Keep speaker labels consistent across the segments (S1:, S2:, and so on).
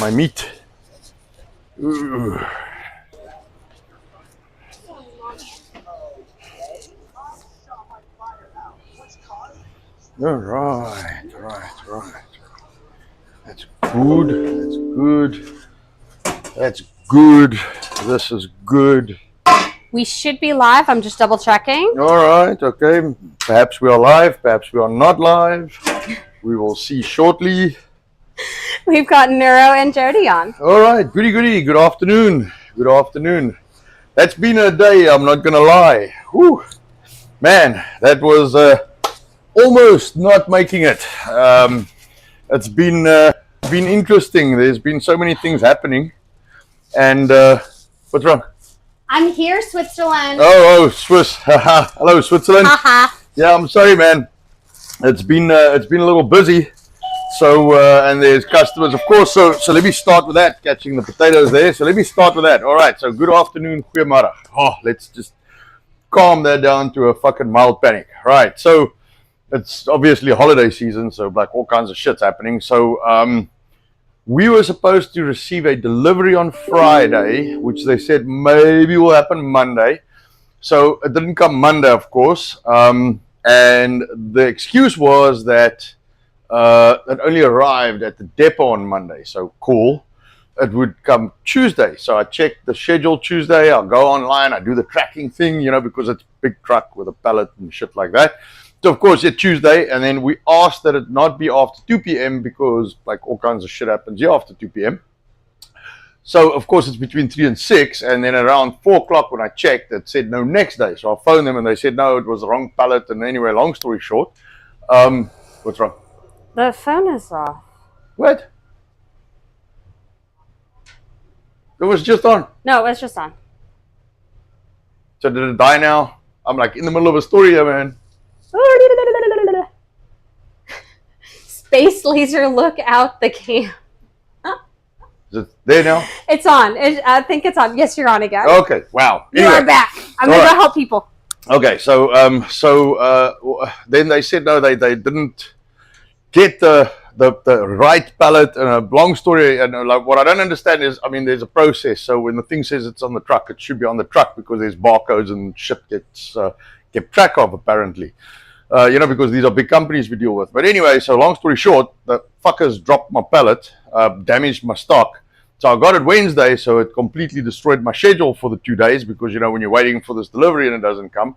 S1: my meat. Ooh. All right. That's good. This is good.
S2: We should be live. I'm just double checking.
S1: All right, okay. Perhaps we are live, perhaps we are not live. We will see shortly.
S2: We've got Neuro and Jody on.
S1: All right, goody. Good afternoon. That's been a day, I'm not going to lie. Whew. Man, that was almost not making it. It's been interesting. There's been so many things happening. And what's wrong?
S2: I'm here, Switzerland.
S1: Oh, Swiss. Hello, Switzerland. Yeah, I'm sorry, man. It's been a little busy. So and there's customers, of course. So let me start with that. Catching the potatoes there. So let me start with that. All right. So good afternoon, goeiemiddag. Oh, let's just calm that down to a fucking mild panic. Right. So it's obviously holiday season. So like all kinds of shit's happening. So we were supposed to receive a delivery on Friday, which they said maybe will happen Monday. So it didn't come Monday, of course. And the excuse was that it only arrived at the depot on Monday. So cool. It would come Tuesday. So I checked the schedule Tuesday. I'll go online. I do the tracking thing, because it's a big truck with a pallet and shit like that. So, of course, Tuesday, and then we asked that it not be after 2 p.m. because, like, all kinds of shit happens here after 2 p.m. So, of course, it's between 3 and 6, and then around 4 o'clock when I checked, it said no next day. So I phoned them, and they said, no, it was the wrong pallet, and anyway, long story short, what's wrong?
S2: The phone is off.
S1: What? It was just on.
S2: No, it was just on.
S1: So did it die now? I'm, like, in the middle of a story here, man.
S2: Space laser, look out the cam.
S1: Is it there now?
S2: It's on. I think it's on. Yes, you're on again.
S1: Okay. Wow.
S2: Anyway, you are back. I'm going to go help people.
S1: Okay. So then they said no, they didn't get the right pallet. And a long story. And like what I don't understand is, there's a process. So when the thing says it's on the truck, it should be on the truck because there's barcodes and shit gets kept track of apparently. Because these are big companies we deal with. But anyway, so long story short, the fuckers dropped my pallet, damaged my stock. So I got it Wednesday, so it completely destroyed my schedule for the 2 days because, when you're waiting for this delivery and it doesn't come.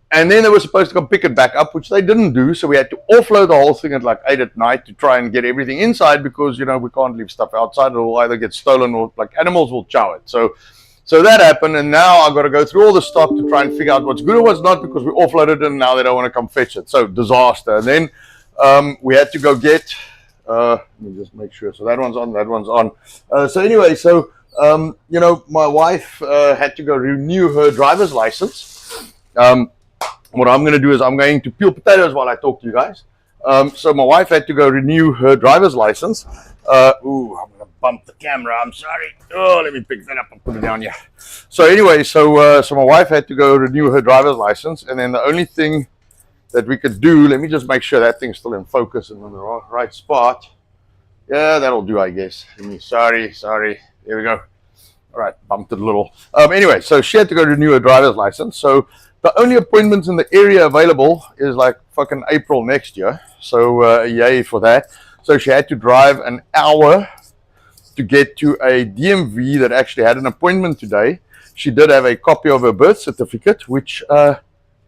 S1: And then they were supposed to come pick it back up, which they didn't do. So we had to offload the whole thing at like 8 at night to try and get everything inside because, we can't leave stuff outside. It will either get stolen or like animals will chow it. So that happened, and now I've got to go through all the stock to try and figure out what's good or what's not because we offloaded it and now they don't want to come fetch it. So disaster. And then we had to go get, let me just make sure. So that one's on. So anyway, my wife had to go renew her driver's license. What I'm going to do is I'm going to peel potatoes while I talk to you guys. So my wife had to go renew her driver's license. I'm going to bump the camera. I'm sorry. Oh, let me pick that up and put it down here. So anyway, so my wife had to go renew her driver's license, and then the only thing that we could do, let me just make sure that thing's still in focus and in the right spot. Yeah, that'll do, I guess. Sorry. There we go. All right, bumped it a little. Anyway, so she had to go renew her driver's license. So the only appointments in the area available is like fucking April next year. So yay for that. So she had to drive an hour to get to a DMV that actually had an appointment today. She did have a copy of her birth certificate, which they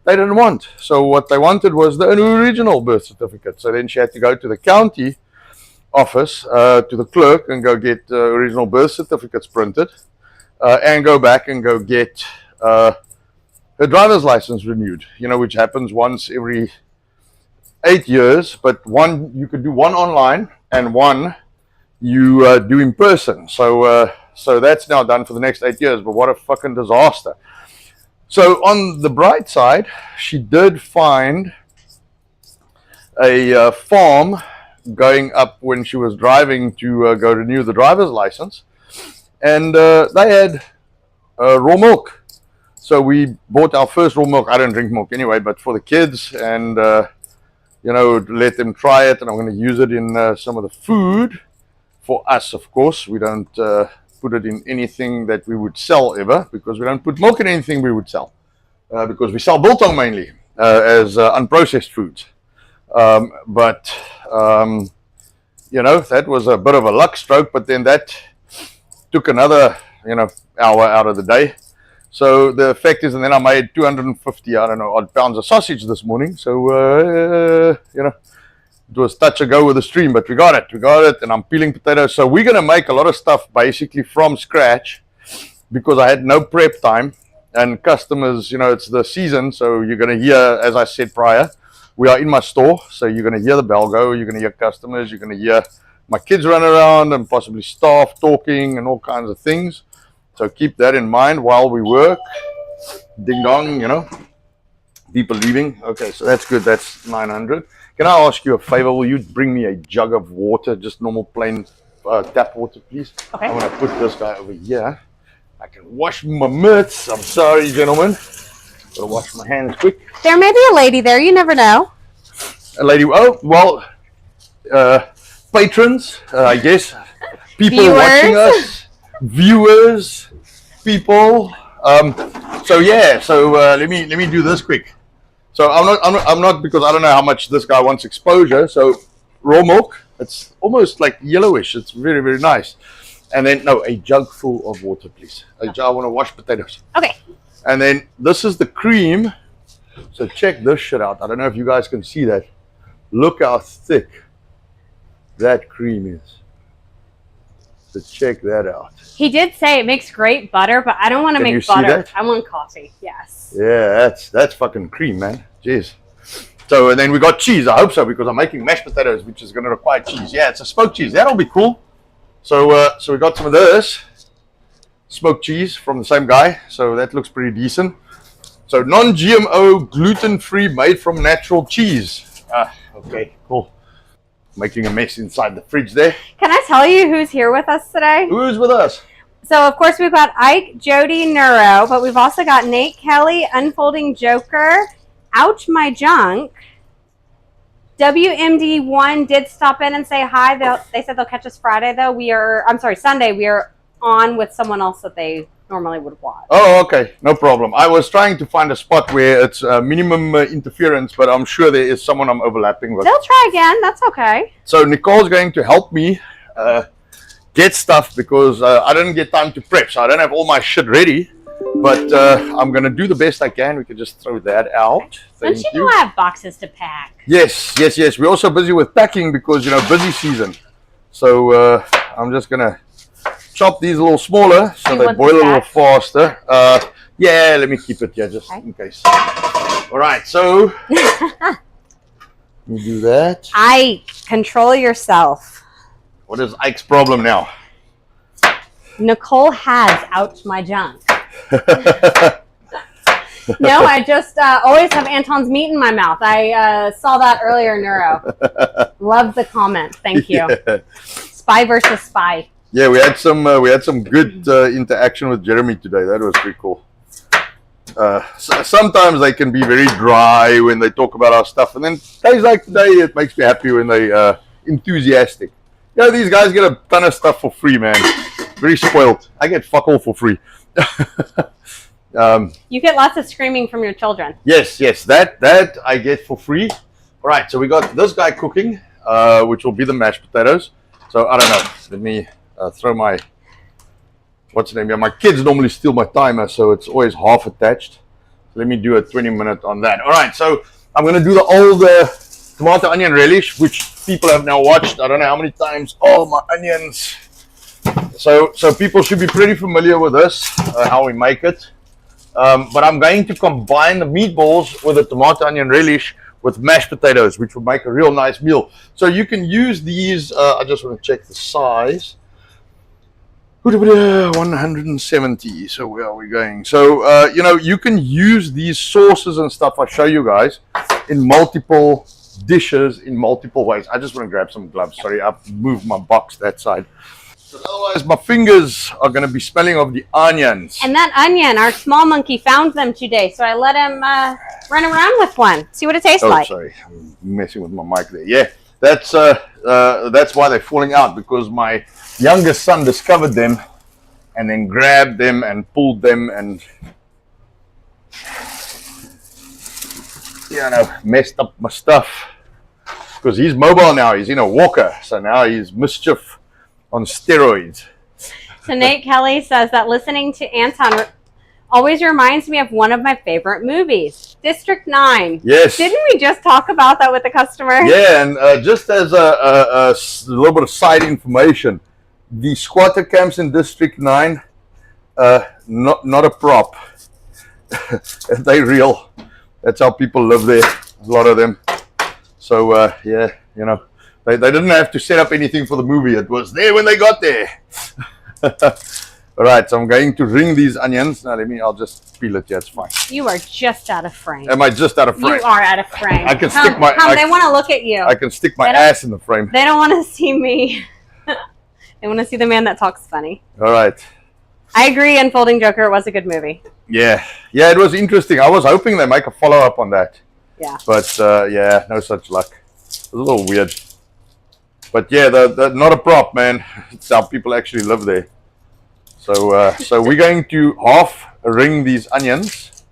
S1: didn't want. So what they wanted was the original birth certificate. So then she had to go to the county office, to the clerk, and go get original birth certificates printed, and go back and go get her driver's license renewed, which happens once every 8 years, but you could do one online and one you do in person. So that's now done for the next 8 years, but what a fucking disaster. So on the bright side, she did find a farm going up when she was driving to go renew the driver's license, and they had raw milk. So we bought our first raw milk. I don't drink milk anyway, but for the kids, and let them try it, and I'm going to use it in some of the food for us, of course. We don't put it in anything that we would sell ever, because we don't put milk in anything we would sell, because we sell biltong mainly as unprocessed foods. But you know, that was a bit of a luck stroke, but then that took another, you know, hour out of the day. So the effect is, and then I made 250, I don't know, odd pounds of sausage this morning. So, you know, it was touch and go with the stream, but we got it, and I'm peeling potatoes. So we're going to make a lot of stuff basically from scratch, because I had no prep time, and customers, you know, it's the season. So you're going to hear, as I said prior, we are in my store. So you're going to hear the bell go, you're going to hear customers, you're going to hear my kids run around and possibly staff talking and all kinds of things. So keep that in mind while we work. Ding dong, you know, people leaving. Okay, so that's good. That's 900. Can I ask you a favor? Will you bring me a jug of water, just normal plain tap water, please?
S2: Okay.
S1: I'm going to put this guy over here. I can wash my mitts. I'm sorry, gentlemen. Gotta wash my hands quick.
S2: There may be a lady there. You never know.
S1: A lady. Oh, well, patrons, I guess. People
S2: Viewers.
S1: Watching us. Viewers, people. So yeah. So let me do this quick. So I'm not because I don't know how much this guy wants exposure. So raw milk. It's almost like yellowish. It's very, very nice. And then a jug full of water, please. I want to wash potatoes.
S2: Okay.
S1: And then this is the cream. So check this shit out. I don't know if you guys can see that. Look how thick that cream is. So check that out.
S2: He did say it makes great butter, but I don't want to
S1: Can you
S2: make
S1: see
S2: butter.
S1: that?
S2: I want coffee. Yes.
S1: Yeah, that's fucking cream, man. Jeez. So and then we got cheese. I hope so, because I'm making mashed potatoes, which is going to require cheese. Yeah, it's a smoked cheese. That'll be cool. So so we got some of this smoked cheese from the same guy. So that looks pretty decent. So non-GMO, gluten-free, made from natural cheese. Okay, cool. Making a mess inside the fridge there.
S2: Can I tell you who's here with us today?
S1: Who's with us?
S2: So, of course, we've got Ike, Jody, Neuro, but we've also got Nate Kelly, Unfolding Joker, Ouch My Junk. WMD1 did stop in and say hi. They said they'll catch us Friday, though. Sunday. We are on with someone else that they normally would watch.
S1: Oh, okay. No problem. I was trying to find a spot where it's minimum interference, but I'm sure there is someone I'm overlapping with.
S2: They'll try again. That's okay.
S1: So Nicole's going to help me get stuff, because I didn't get time to prep. So I don't have all my shit ready, but I'm going to do the best I can. We can just throw that out.
S2: Don't you know I have boxes to pack?
S1: Yes. We're also busy with packing because, you know, busy season. So I'm just going to chop these a little smaller so they boil a little faster. Yeah, let me keep it here just in case. All right, so let me do that.
S2: Ike, control yourself.
S1: What is Ike's problem now?
S2: Nicole has Ouch My Junk. No, I just always have Anton's meat in my mouth. I saw that earlier, Neuro. Love the comment. Thank you. Yeah. Spy versus spy.
S1: Yeah, we had some good interaction with Jeremy today. That was pretty cool. Sometimes they can be very dry when they talk about our stuff, and then days like today, it makes me happy when they enthusiastic. You know, these guys get a ton of stuff for free, man. Very spoiled. I get fuck all for free.
S2: You get lots of screaming from your children.
S1: Yes, that I get for free. All right, so we got this guy cooking, which will be the mashed potatoes. So I don't know. Let me throw my, what's the name? Yeah, my kids normally steal my timer, so it's always half attached. Let me do a 20-minute on that. All right, so I'm going to do the old tomato onion relish, which people have now watched. I don't know how many times. Oh, my onions. So people should be pretty familiar with this, how we make it. But I'm going to combine the meatballs with the tomato onion relish with mashed potatoes, which will make a real nice meal. So you can use these. I just want to check the size. 170. So where are we going? So you know, you can use these sauces and stuff I show you guys in multiple dishes in multiple ways. I just want to grab some gloves. Sorry, I've moved my box that side. So otherwise, my fingers are going to be smelling of the onions.
S2: And that onion, our small monkey found them today, so I let him run around with one. See what it tastes like.
S1: Oh, sorry, I'm messing with my mic there. Yeah. that's why they're falling out, because my youngest son discovered them and then grabbed them and pulled them and messed up my stuff. Because he's mobile now, he's in a walker, so now he's mischief on steroids.
S2: So Nate Kelly says that listening to Anton always reminds me of one of my favorite movies, District 9.
S1: Yes.
S2: Didn't we just talk about that with the customer?
S1: Yeah, and just as a little bit of side information, the squatter camps in District 9, not a prop. They're real. That's how people live there, a lot of them. So, yeah, they didn't have to set up anything for the movie. It was there when they got there. All right, so I'm going to ring these onions. Now, I'll just peel it. Yeah, it's fine.
S2: You are just out of frame.
S1: Am I just out of frame?
S2: You are out of frame.
S1: I can stick my...
S2: they want to look at you.
S1: I can stick my ass in the frame.
S2: They don't want to see me. They want to see the man that talks funny.
S1: All right.
S2: I agree, Unfolding Joker was a good movie.
S1: Yeah, it was interesting. I was hoping they make a follow-up on that.
S2: Yeah.
S1: But, yeah, no such luck. It was a little weird. But, yeah, the not a prop, man. It's how people actually live there. So, so we're going to half ring these onions.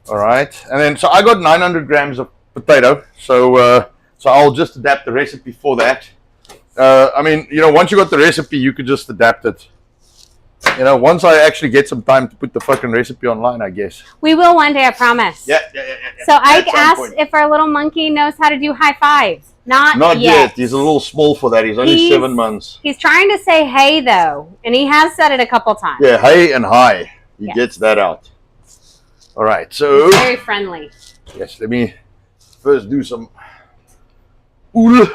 S1: All right. And then, so I got 900 grams of potato. So, so I'll just adapt the recipe for that. I mean, once you got the recipe, you could just adapt it. Once I actually get some time to put the fucking recipe online, I guess.
S2: We will one day, I promise.
S1: Yeah.
S2: So Ike asked if our little monkey knows how to do high fives. Not yet.
S1: He's a little small for that. He's only 7 months.
S2: He's trying to say hey, though. And he has said it a couple times.
S1: Yeah, hey and hi. He gets that out. All right, so...
S2: He's very friendly.
S1: Yes, let me first do some... Ool.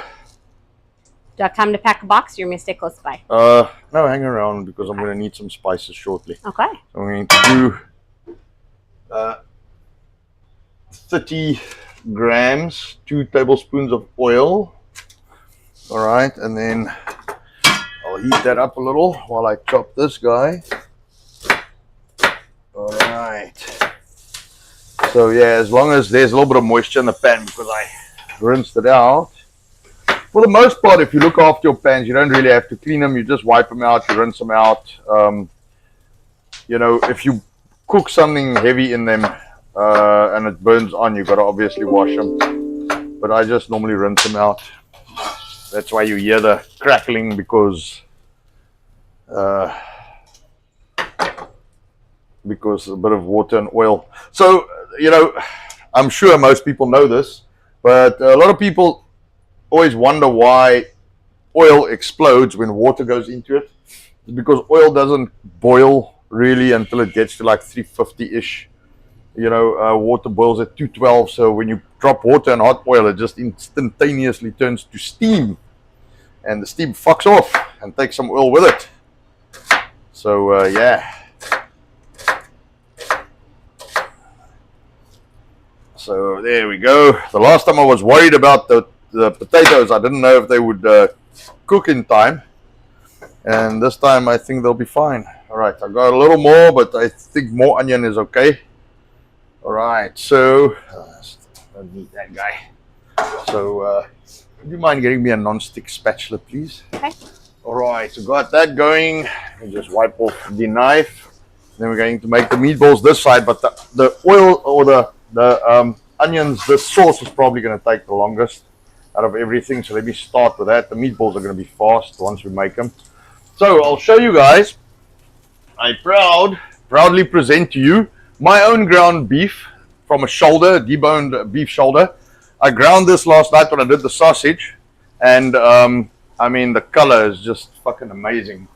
S2: Do I have time to pack a box? Or you're going to stay close by?
S1: No, hang around because I'm going to need some spices shortly.
S2: Okay.
S1: So I'm going to do 30 grams, 2 tablespoons of oil. All right, and then I'll heat that up a little while I chop this guy. All right. So yeah, as long as there's a little bit of moisture in the pan because I rinsed it out. For the most part, if you look after your pans, you don't really have to clean them. You just wipe them out, you rinse them out. If you cook something heavy in them and it burns on, you've got to obviously wash them. But I just normally rinse them out. That's why you hear the crackling because a bit of water and oil. So, I'm sure most people know this, but a lot of people always wonder why oil explodes when water goes into it. It's because oil doesn't boil really until it gets to like 350-ish. Water boils at 212, so when you drop water and hot oil, it just instantaneously turns to steam. And the steam fucks off and takes some oil with it. So, yeah. So, there we go. The last time I was worried about the potatoes, I didn't know if they would cook in time. And this time I think they'll be fine. Alright, I got a little more, but I think more onion is okay. Alright, so I don't need that guy. So would you mind getting me a non-stick spatula, please?
S2: Okay.
S1: Alright, so got that going. And just wipe off the knife. Then we're going to make the meatballs this side, but the oil or the onions, the sauce is probably going to take the longest out of everything. So let me start with that. The meatballs are going to be fast once we make them. So I'll show you guys. I proudly present to you my own ground beef from a shoulder, deboned beef shoulder. I ground this last night when I did the sausage, and I mean the color is just fucking amazing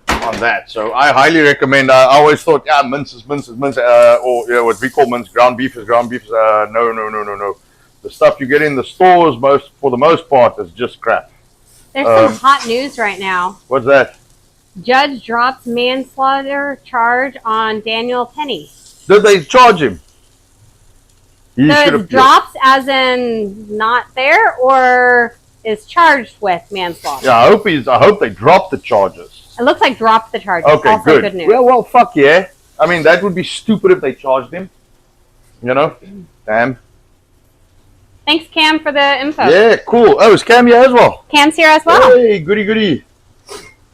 S1: on that. So I highly recommend. I always thought, yeah, mince is mince, or what we call mince. Ground beef is ground beef. No. The stuff you get in the stores, for the most part, is just crap.
S2: There's some hot news right now.
S1: What's that?
S2: Judge drops manslaughter charge on Daniel Penny.
S1: Did they charge him?
S2: The drops as in not there, or is charged with manslaughter?
S1: Yeah, I hope they dropped the charges.
S2: It looks like dropped the charges.
S1: Okay,
S2: also
S1: good
S2: news.
S1: Well, fuck yeah. I mean, that would be stupid if they charged him. Damn.
S2: Thanks, Cam, for the info.
S1: Yeah, cool. Oh, is Cam here as well?
S2: Cam's here as well.
S1: Hey, goody.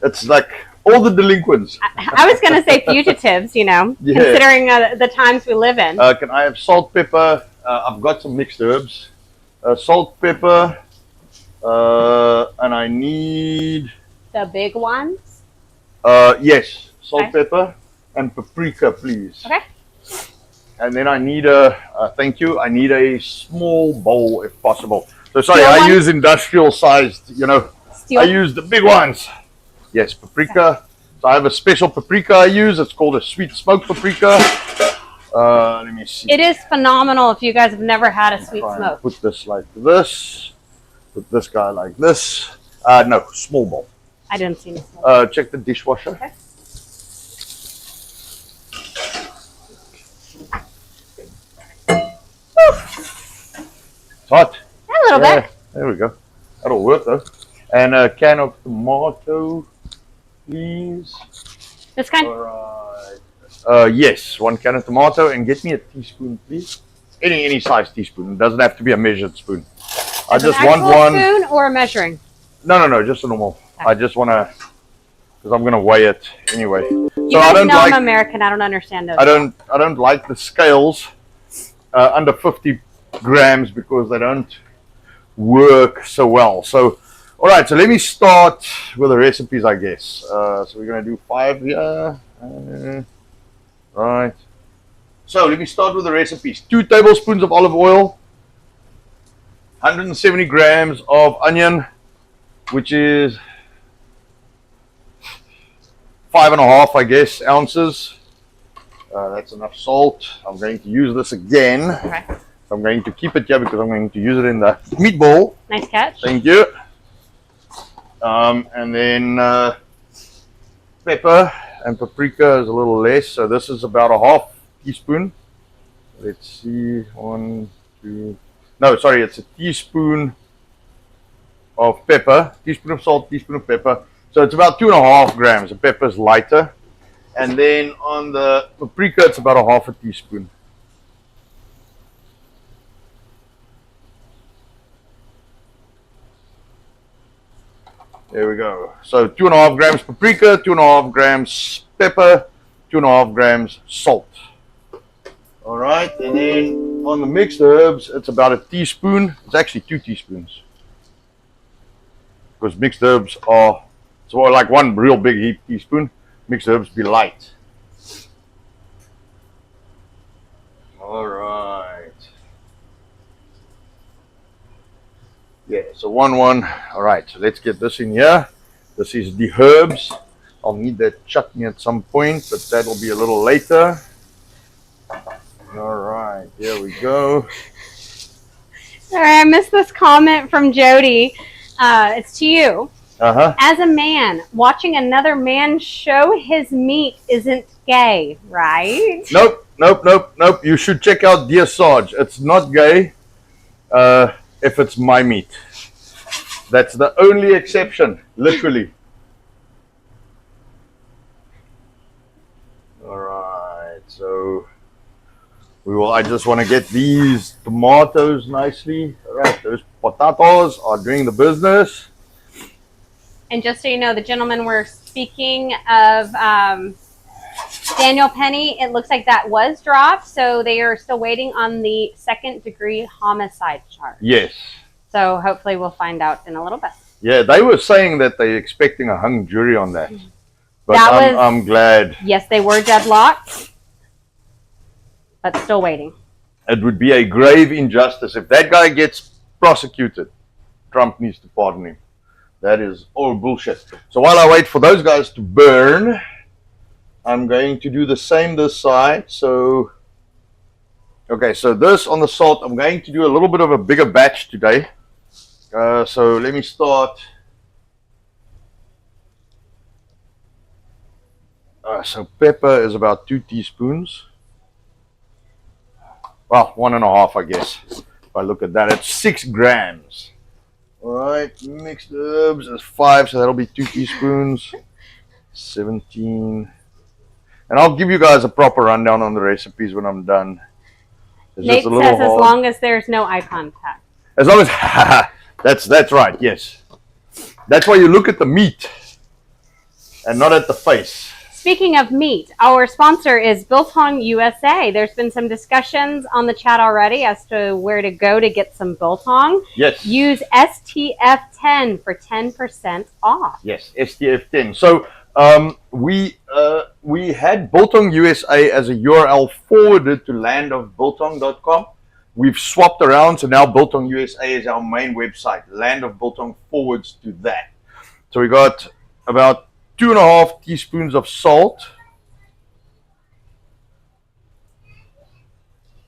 S1: It's like all the delinquents.
S2: I was going to say fugitives, you know, considering the times we live in.
S1: Can I have salt, pepper? I've got some mixed herbs. Salt, pepper, and I need...
S2: The big ones?
S1: Yes, salt, pepper, and paprika, please.
S2: Okay.
S1: And then I need thank you, I need a small bowl if possible. So sorry,
S2: Steel
S1: I
S2: one?
S1: use industrial sized, you know,
S2: Steel?
S1: I use the big ones. Yes, paprika. So I have a special paprika I use. It's called a sweet smoked paprika. Let me see.
S2: It is phenomenal if you guys have never had a sweet smoke.
S1: Put this like this. Put this guy like this. No, small bowl.
S2: I didn't see any.
S1: Check the dishwasher.
S2: Okay.
S1: It's hot.
S2: A little bit.
S1: There we go. That'll work though. And a can of tomato, please.
S2: This kind?
S1: Alright. Yes, 1 can of tomato, and get me a teaspoon, please. Any size teaspoon. It doesn't have to be a measured spoon. I just want one.
S2: Spoon or a measuring?
S1: No, just a normal. Okay. I just want to, because I'm gonna weigh it anyway.
S2: You guys know I'm American. I don't understand those.
S1: I don't like the scales under 50 grams because they don't work so well. So, all right. So let me start with the recipes, I guess. So we're gonna do 5 here. Right. So let me start with the recipes. 2 tablespoons of olive oil. 170 grams of onion, which is 5.5, I guess, ounces. That's enough salt. I'm going to use this again.
S2: Okay.
S1: So I'm going to keep it here because I'm going to use it in the meatball.
S2: Nice catch.
S1: Thank you. And then pepper and paprika is a little less. So this is about a half teaspoon. Let's see, 1, 2. No, sorry, it's a teaspoon of pepper, teaspoon of salt, teaspoon of pepper. So it's about 2.5 grams. The pepper is lighter. And then on the paprika, it's about a half a teaspoon. There we go. So 2.5 grams paprika, 2.5 grams pepper, 2.5 grams salt. All right, and then on the mixed herbs, it's about a teaspoon. It's actually 2 teaspoons. Because mixed herbs are, it's more like 1 real big heap teaspoon. Mixed herbs be light. All right. Yeah, so 1. All right, so let's get this in here. This is the herbs. I'll need that chutney at some point, but that'll be a little later. All right, here we go.
S2: All right, I missed this comment from Jody. It's to you. As a man, watching another man show his meat isn't gay, right?
S1: Nope. You should check out Dear Sarge. It's not gay if it's my meat. That's the only exception, literally. All right, so I just want to get these tomatoes nicely. All right, those potatoes are doing the business.
S2: And just so you know, the gentleman we're speaking of, Daniel Penny, it looks like that was dropped, so they are still waiting on the 2nd-degree homicide charge.
S1: Yes.
S2: So hopefully we'll find out in a little bit.
S1: Yeah, they were saying that they're expecting a hung jury on that. But I'm glad.
S2: Yes, they were deadlocked, but still waiting.
S1: It would be a grave injustice. If that guy gets prosecuted, Trump needs to pardon him. That is all bullshit. So while I wait for those guys to burn, I'm going to do the same this side. So, okay, so this on the salt, I'm going to do a little bit of a bigger batch today. So let me start. So pepper is about 2 teaspoons. Well, 1.5, I guess. If I look at that, it's 6 grams. All right, mixed herbs is 5, so that'll be 2 teaspoons. 17. And I'll give you guys a proper rundown on the recipes when I'm done.
S2: Nate says as long as there's no eye contact.
S1: As long as that's right. Yes, that's why you look at the meat and not at the face.
S2: Speaking of meat, our sponsor is Biltong USA. There's been some discussions on the chat already as to where to go to get some biltong.
S1: Yes.
S2: Use STF10 for 10% off.
S1: Yes, STF10. So we had Biltong USA as a URL forwarded to landofbiltong.com. We've swapped around, so now Biltong USA is our main website. Land of Biltong forwards to that. So we got about 2.5 teaspoons of salt.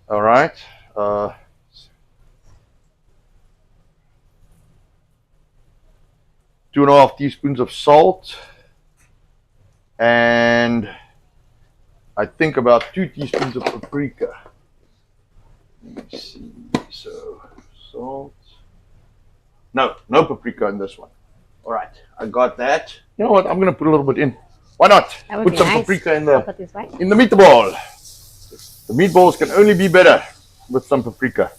S1: All right. 2.5 teaspoons of salt, and I think about 2 teaspoons of paprika. Let me see. So salt. No paprika in this one. All right, I got that. You know what? I'm gonna put a little bit in. Why not? Put some paprika in the meatball. The meatballs can only be better with some paprika.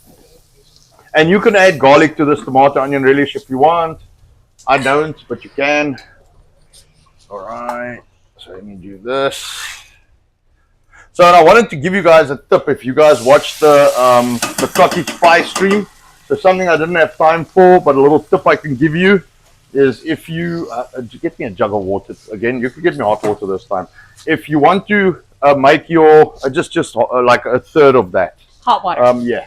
S1: And you can add garlic to this tomato onion relish if you want. I don't, but you can. All right. So let me do this. So I wanted to give you guys a tip. If you guys watched the cottage pie stream, so something I didn't have time for, but a little tip I can give you is if you get me a jug of water again. You can get me hot water this time. If you want to make your just like a third of that
S2: hot water.
S1: Yeah.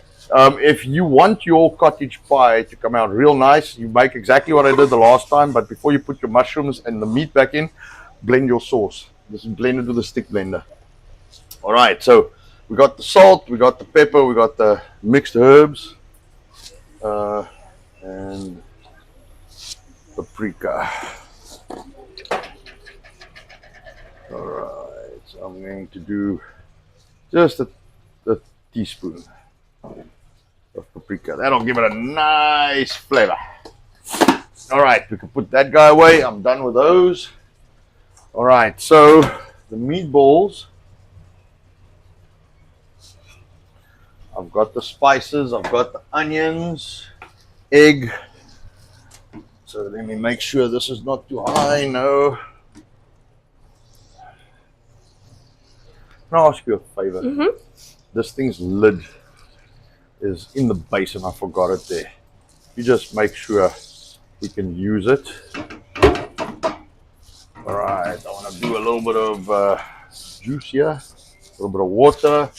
S1: If you want your cottage pie to come out real nice, you make exactly what I did the last time, but before you put your mushrooms and the meat back in, blend your sauce. Just blend it with a stick blender. All right, so we got the salt, we got the pepper, we got the mixed herbs, and paprika. All right, so I'm going to do just a teaspoon of paprika. That'll give it a nice flavor. All right, we can put that guy away. I'm done with those. All right, so the meatballs. I've got the spices, I've got the onions, egg. So let me make sure this is not too high. No. Can I ask you a favor?
S2: Mm-hmm.
S1: This thing's lid is in the basin. I forgot it there. You just make sure we can use it. All right, I want to do a little bit of juice here, a little bit of water.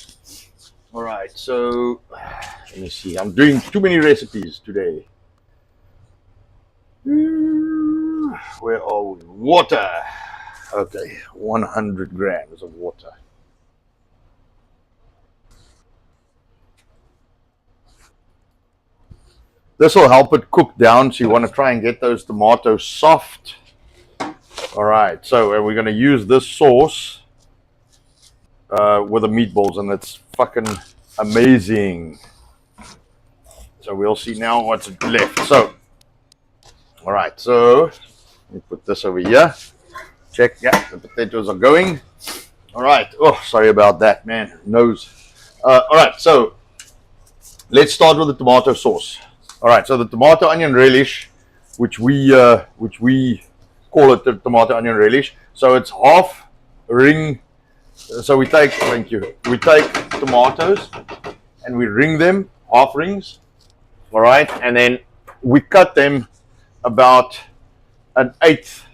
S1: All right, so let me see. I'm doing too many recipes today. Where are we? Water. Okay, 100 grams of water. This will help it cook down, so you want to try and get those tomatoes soft. All right, so we're going to use this sauce with the meatballs, and it's fucking amazing. So we'll see now what's left. So, all right, so let me put this over here. Check, yeah, the potatoes are going. All right, oh, sorry about that, man, nose. All right, so let's start with the tomato sauce. All right, so the tomato onion relish, which we call it the tomato onion relish. So it's half ring. So we take, thank you. We take tomatoes and we ring them half rings. All right, and then we cut them about 1/8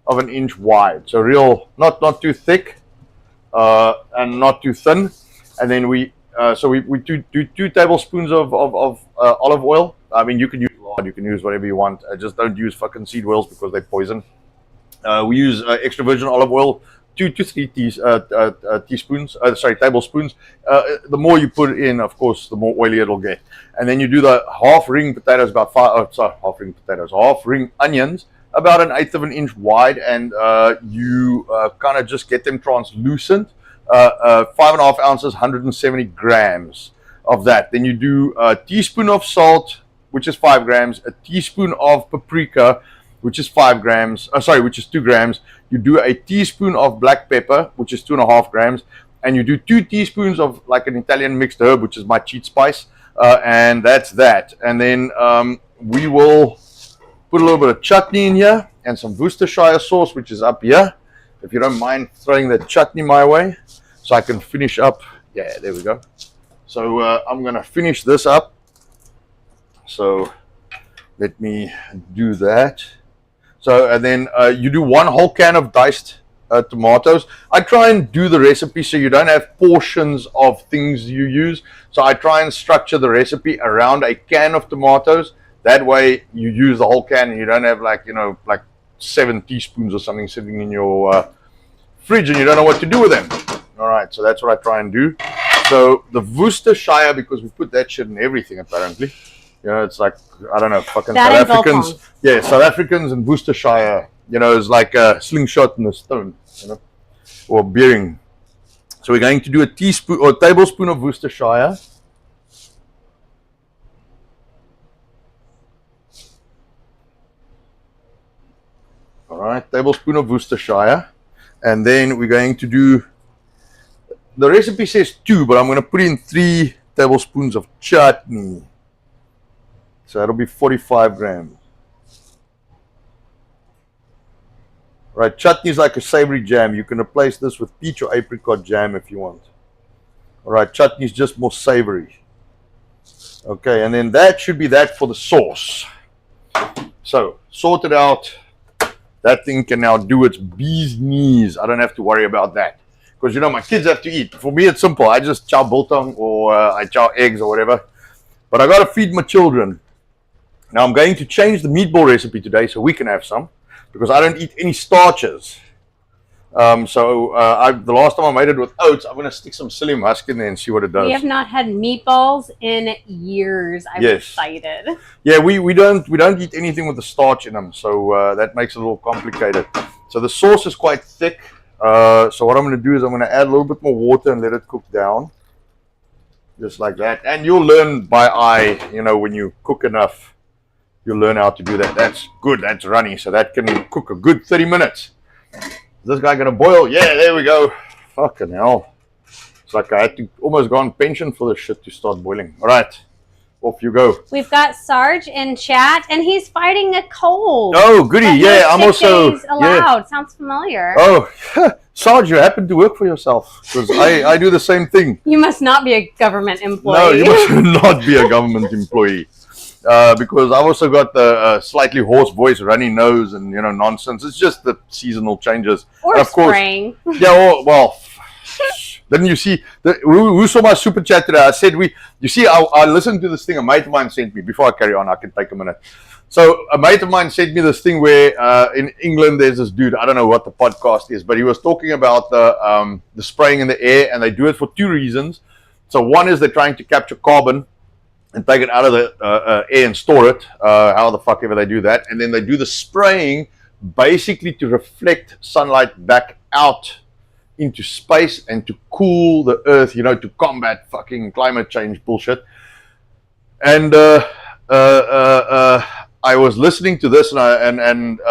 S1: of an inch wide. So real, not too thick, and not too thin. And then we do 2 tablespoons of olive oil. I mean, you can use lard, you can use whatever you want. Just don't use fucking seed oils because they poison. We use extra virgin olive oil, 2 to 3 tablespoons. The more you put in, of course, the more oily it'll get. And then you do the half ring potatoes, half ring onions, about 1/8 of an inch wide, and you kind of just get them translucent. 5.5 ounces, 170 grams of that. Then you do a teaspoon of salt, which is 5 grams, a teaspoon of paprika, which is 5 grams, which is 2 grams. You do a teaspoon of black pepper, which is 2.5 grams, and you do 2 teaspoons of like an Italian mixed herb, which is my cheat spice, And that's that. And then we will put a little bit of chutney in here and some Worcestershire sauce, which is up here. If you don't mind throwing that chutney my way, so I can finish up. Yeah, there we go. So I'm going to finish this up. So let me do that. So, and then you do 1 whole can of diced tomatoes. I try and do the recipe so you don't have portions of things you use. So I try and structure the recipe around a can of tomatoes. That way you use the whole can and you don't have like 7 teaspoons or something sitting in your fridge and you don't know what to do with them. All right, so that's what I try and do. So the Worcestershire, because we put that shit in everything apparently. It's like, I don't know, fucking
S2: that
S1: South Africans. Yeah, South Africans and Worcestershire, it's like a slingshot in a stone, or bearing. So we're going to do a teaspoon or a tablespoon of Worcestershire. All right, tablespoon of Worcestershire. And then we're going to do, the recipe says 2, but I'm going to put in 3 tablespoons of chutney. So that'll be 45 grams. Right, chutney is like a savory jam. You can replace this with peach or apricot jam if you want. All right, chutney is just more savory. Okay, and then that should be that for the sauce. So, sort it out. That thing can now do its bee's knees. I don't have to worry about that. Because, my kids have to eat. For me, it's simple. I just chow biltong or I chow eggs or whatever. But I got to feed my children. Now, I'm going to change the meatball recipe today so we can have some. Because I don't eat any starches. The last time I made it with oats, I'm going to stick some psyllium husk in there and see what it does.
S2: We have not had meatballs in years. I'm excited.
S1: Yeah, we don't eat anything with the starch in them, so that makes it a little complicated. So the sauce is quite thick. So what I'm going to do is I'm going to add a little bit more water and let it cook down, just like that. And you'll learn by eye. When you cook enough, you'll learn how to do that. That's good. That's runny, so that can cook a good 30 minutes. Is this guy gonna boil? Yeah, there we go. Fucking hell. It's like I had to almost go on pension for this shit to start boiling. All right, off you go.
S2: We've got Sarge in chat, and he's fighting a cold.
S1: Oh, goody. Yeah, I'm also
S2: allowed. Yeah. Sounds familiar.
S1: Oh, Sarge, you happen to work for yourself because I do the same thing.
S2: You must not be a government employee.
S1: No, you must not be a government employee. Because I've also got the slightly hoarse voice, runny nose, and nonsense. It's just the seasonal changes.
S2: Or of spring.
S1: Course, yeah. Well, didn't you see? Who saw my super chat today? I said I listened to this thing a mate of mine sent me. Before I carry on, I can take a minute. So a mate of mine sent me this thing where in England there's this dude. I don't know what the podcast is, but he was talking about the spraying in the air, and they do it for 2 reasons. So one is they're trying to capture carbon and take it out of the air and store it, how the fuck ever they do that. And then they do the spraying basically to reflect sunlight back out into space and to cool the earth, to combat fucking climate change bullshit. And I was listening to this and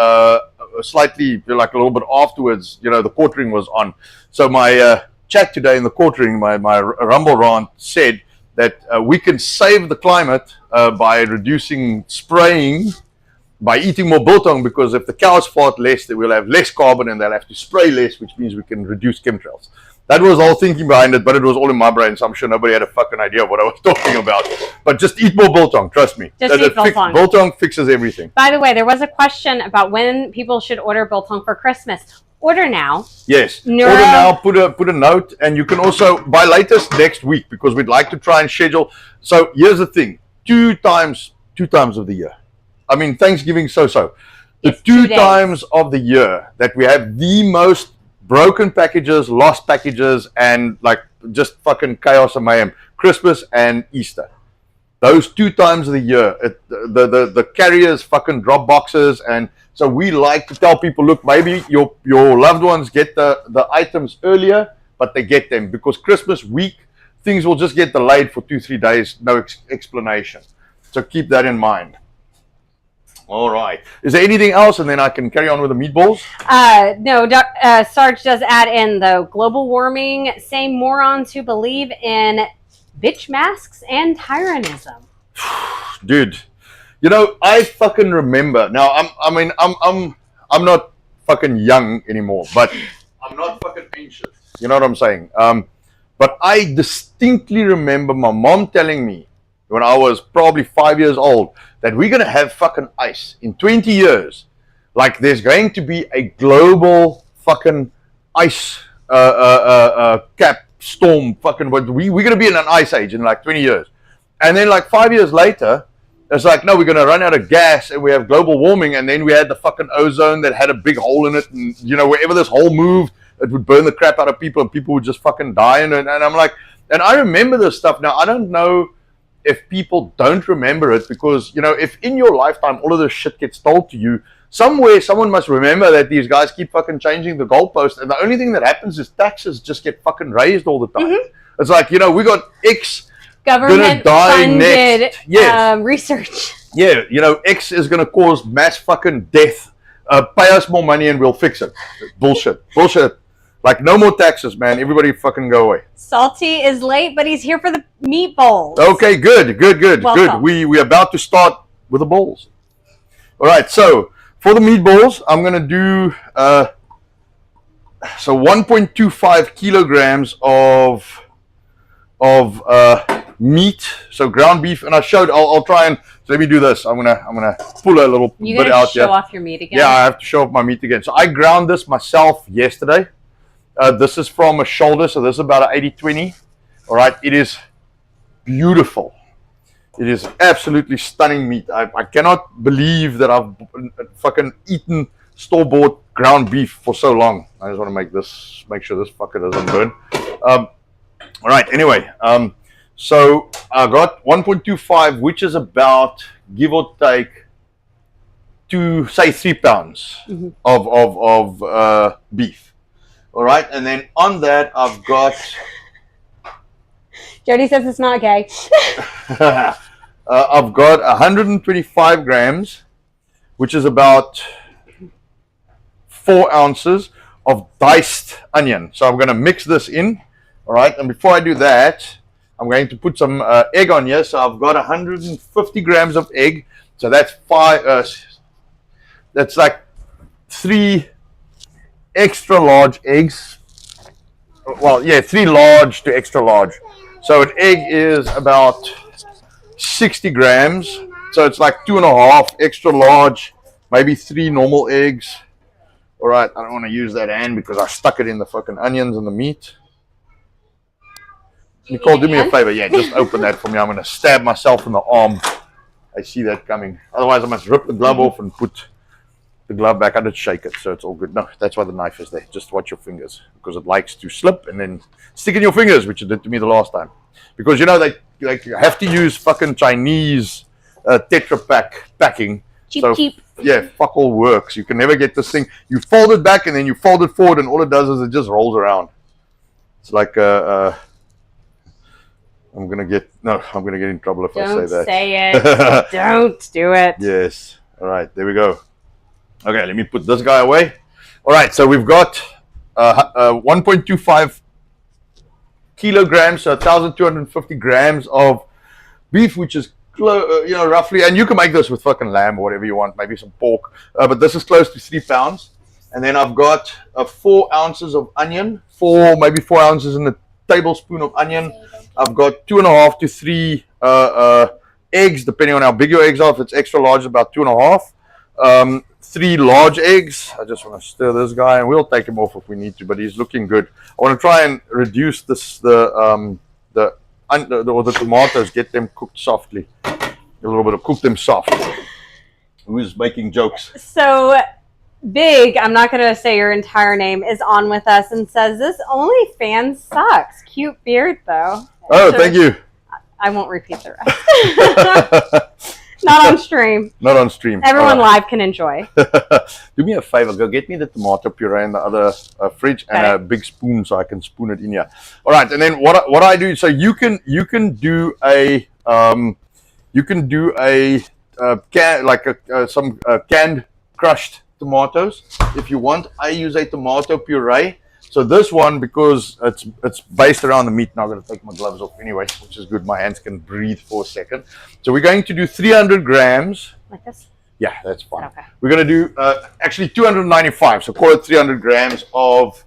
S1: slightly like a little bit afterwards, the court ring was on. So my chat today in the court ring, my Rumble rant said that we can save the climate by reducing spraying, by eating more biltong, because if the cows fart less, they will have less carbon and they'll have to spray less, which means we can reduce chemtrails. That was all thinking behind it, but it was all in my brain, so I'm sure nobody had a fucking idea of what I was talking about. But just eat more biltong, trust me.
S2: Just eat biltong.
S1: Biltong fixes everything.
S2: By the way, there was a question about when people should order biltong for Christmas. Order now.
S1: Yes. Order now, put a note, and you can also buy latest next week, because we'd like to try and schedule. So here's the thing, two times of the year. I mean, Thanksgiving so. The 2 times of the year that we have the most broken packages, lost packages, and like just fucking chaos and mayhem. Christmas and Easter. Those 2 times of the year, the carriers fucking drop boxes, and so we like to tell people, look, maybe your loved ones get the items earlier, but they get them, because Christmas week, things will just get delayed for 2-3 days, no explanation. So keep that in mind. All right. Is there anything else? And then I can carry on with the meatballs?
S2: No, Sarge does add in, though, global warming, same morons who believe in bitch masks and tyrannism.
S1: Dude, you know, I fucking remember. Now, I'm not fucking young anymore, but I'm not fucking ancient. You know what I'm saying? But I distinctly remember my mom telling me when I was probably 5 years old that we're gonna have fucking ice in 20 years. Like, there's going to be a global fucking ice cap storm. Fucking, but we're gonna be in an ice age in like 20 years. And then like 5 years later, it's like, no, we're going to run out of gas and we have global warming. And then we had the fucking ozone that had a big hole in it. And, you know, wherever this hole moved, it would burn the crap out of people and people would just fucking die. And I'm like, and I remember this stuff. Now, I don't know if people don't remember it because, you know, if in your lifetime all of this shit gets told to you, somewhere someone must remember that these guys keep fucking changing the goalpost. And the only thing that happens is taxes just get fucking raised all the time. Mm-hmm. It's like, you know, we got X
S2: government funded research.
S1: Yeah, you know, X is going to cause mass fucking death. Pay us more money and we'll fix it. Bullshit. Like, no more taxes, man. Everybody fucking go away.
S2: Salty is late, but he's here for the meatballs.
S1: Okay, good.
S2: Welcome.
S1: We're about to start with the balls. All right, so for the meatballs, I'm going to do 1.25 kilograms of meat, so ground beef, and I'll try and so let me do this. I'm gonna pull a little bit out here.
S2: You show off your meat again?
S1: Yeah, I have to show off my meat again. So I ground this myself yesterday. This is from a shoulder, so this is about an 80-20. All right, it is beautiful. It is absolutely stunning meat. I cannot believe that I've fucking eaten store-bought ground beef for so long. I just want to make sure this fucker doesn't burn. All right, anyway, so I got 1.25, which is about, give or take, to say 3 pounds of beef. All right, and then on that, I've got...
S2: Jody says it's not gay.
S1: I've got 125 grams, which is about 4 ounces of diced onion. So I'm going to mix this in. All right, and before I do that, I'm going to put some egg on here. So I've got 150 grams of egg. So that's that's like 3 extra large eggs. Well, yeah, 3 large to extra large. So an egg is about 60 grams. So it's like 2.5 extra large, maybe 3 normal eggs. All right, I don't want to use that hand because I stuck it in the fucking onions and the meat. Nicole, do me a favor. Yeah, just open that for me. I'm going to stab myself in the arm. I see that coming. Otherwise, I must rip the glove off and put the glove back. I did shake it, so it's all good. No, that's why the knife is there. Just watch your fingers because it likes to slip and then stick in your fingers, which you did to me the last time. Because, you know, they have to use fucking Chinese Tetra Pak packing.
S2: Cheap.
S1: Yeah, fuck all works. You can never get this thing. You fold it back and then you fold it forward and all it does is it just rolls around. It's like I'm gonna get in trouble if I say that.
S2: Don't say it. Don't do it.
S1: Yes. All right. There we go. Okay. Let me put this guy away. All right. So we've got 1.25 kilograms, so 1,250 grams of beef, which is roughly, and you can make this with fucking lamb or whatever you want, maybe some pork, but this is close to 3 pounds. And then I've got 4 ounces of onion, maybe 4 ounces in a tablespoon of onion. I've got 2.5 to 3 eggs, depending on how big your eggs are. If it's extra large, about 2.5. 3 large eggs. I just want to stir this guy, and we'll take him off if we need to, but he's looking good. I want to try and reduce the tomatoes, get them cooked softly. A little bit of cook them soft. Who's making jokes?
S2: So Big, I'm not going to say your entire name, is on with us and says, this OnlyFans sucks. Cute beard, though.
S1: Oh, thank you.
S2: I won't repeat the rest. Not on stream.
S1: Not on stream.
S2: Everyone live can enjoy.
S1: Do me a favor. Go get me the tomato puree in the other fridge and a big spoon so I can spoon it in here. All right. And then what I do, so you can do a canned crushed tomatoes if you want. I use a tomato puree. So this one, because it's based around the meat, now I'm going to take my gloves off anyway, which is good. My hands can breathe for a second. So we're going to do 300 grams.
S2: Like this?
S1: Yeah, that's fine.
S2: Okay.
S1: We're going to do actually 295, so call it 300 grams of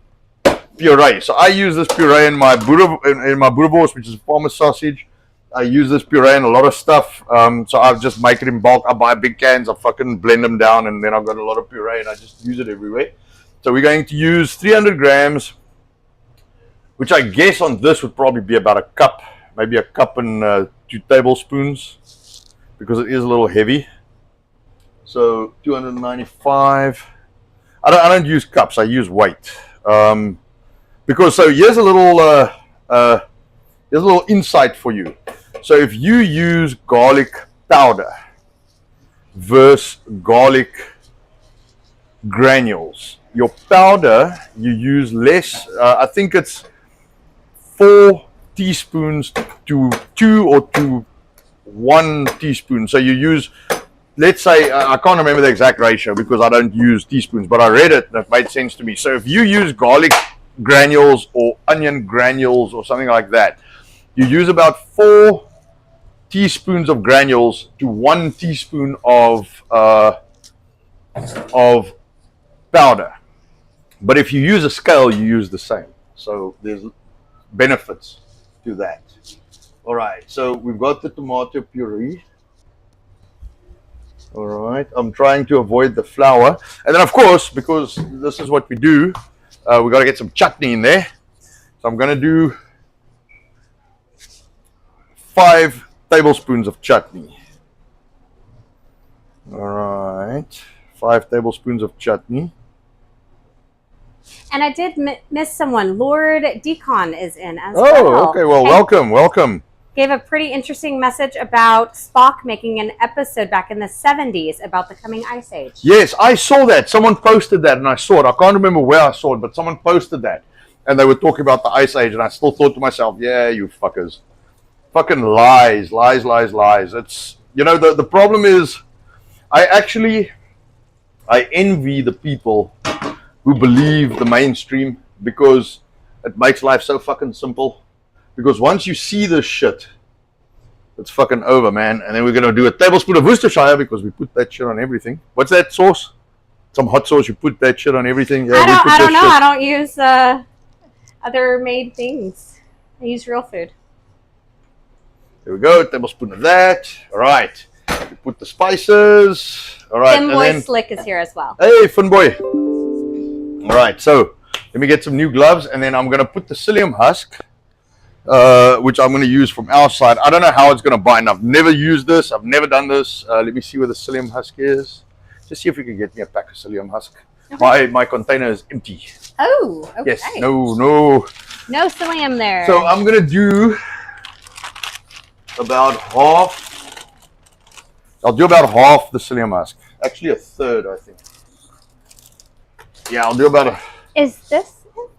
S1: puree. So I use this puree in my boerewors, which is farmer sausage. I use this puree in a lot of stuff. So I just make it in bulk. I buy big cans, I fucking blend them down, and then I've got a lot of puree, and I just use it everywhere. So we're going to use 300 grams, which I guess on this would probably be about a cup, maybe a cup and 2 tablespoons, because it is a little heavy. So 295. I don't use cups, I use weight. Because so here's a little insight for you. So if you use garlic powder versus garlic granules, your powder you use less. I think it's 4 teaspoons to 2 or to 1 teaspoon. So you use, let's say, I can't remember the exact ratio because I don't use teaspoons, but I read it and it made sense to me. So if you use garlic granules or onion granules or something like that, you use about 4 teaspoons of granules to 1 teaspoon of powder. But if you use a scale, you use the same. So there's benefits to that. All right, so we've got the tomato puree. All right, I'm trying to avoid the flour. And then, of course, because this is what we do, we got to get some chutney in there. So I'm going to do 5 tablespoons of chutney. All right, 5 tablespoons of chutney.
S2: And I did miss someone. Lord Deacon is in as
S1: well. Oh, okay. Well,
S2: and
S1: welcome.
S2: Gave a pretty interesting message about Spock making an episode back in the 70s about the coming Ice Age.
S1: Yes, I saw that. Someone posted that and I saw it. I can't remember where I saw it, but someone posted that. And they were talking about the Ice Age, and I still thought to myself, yeah, you fuckers. Fucking lies. It's, you know, the problem is, I envy the people who believe the mainstream, because it makes life so fucking simple. Because once you see this shit, it's fucking over, man. And then we're going to do a tablespoon of Worcestershire, because we put that shit on everything. What's that sauce? Some hot sauce, you put that shit on everything. Yeah,
S2: I don't know. I don't use other made things. I use real food.
S1: There we go, a tablespoon of that. All right. We put the spices. All right.
S2: Finboy Slick is here as well.
S1: Hey, Finboy. All right, so let me get some new gloves, and then I'm going to put the psyllium husk, which I'm going to use from our side. I don't know how it's going to bind. I've never used this. I've never done this. Let me see where the psyllium husk is. Just see if you can get me a pack of psyllium husk. Okay. My container is empty.
S2: Oh, okay.
S1: Yes, no
S2: psyllium there.
S1: So I'm going to do about half. I'll do about half the psyllium husk. Actually, a third, I think. Yeah, I'll do about a...
S2: Is this it?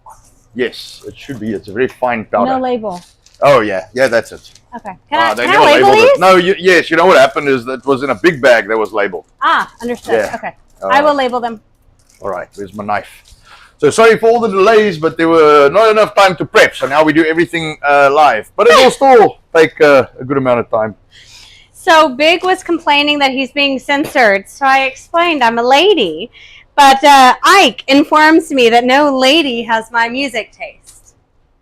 S1: Yes, it should be. It's a very fine powder.
S2: No label.
S1: Oh, yeah, that's it.
S2: Okay. Can I
S1: never
S2: label these?
S1: it. No, yes, you know what happened is that it was in a big bag that was labeled.
S2: Ah, understood.
S1: Yeah.
S2: Okay. I will label them.
S1: All right, where's my knife? So sorry for all the delays, but there were not enough time to prep, so now we do everything live. But it will still take a good amount of time.
S2: So Big was complaining that he's being censored, so I explained I'm a lady. But Ike informs me that no lady has my music taste.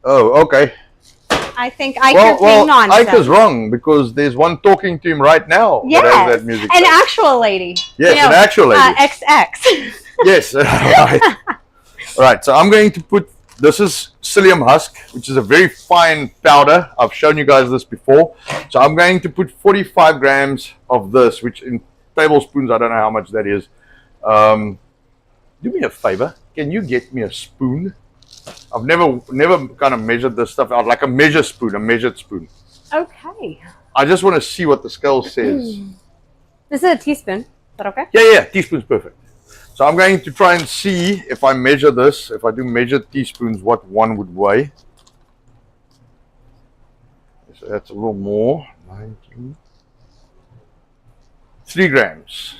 S1: Oh, okay.
S2: I think Ike is being nonsense.
S1: Ike is wrong, because there's one talking to him right now that has that music
S2: an
S1: taste.
S2: actual lady.
S1: Yes, an actual lady.
S2: XX.
S1: Yes, right. All right, so I'm going to put, this is psyllium husk, which is a very fine powder. I've shown you guys this before. So I'm going to put 45 grams of this, which in tablespoons, I don't know how much that is. Do me a favor. Can you get me a spoon? I've never kind of measured this stuff out, like a measured spoon.
S2: Okay.
S1: I just want to see what the scale says.
S2: This is a teaspoon. Is that okay?
S1: Yeah, teaspoon's perfect. So I'm going to try and see if I measure this, if I do measured teaspoons, what one would weigh. So that's a little more. 19. 3 grams.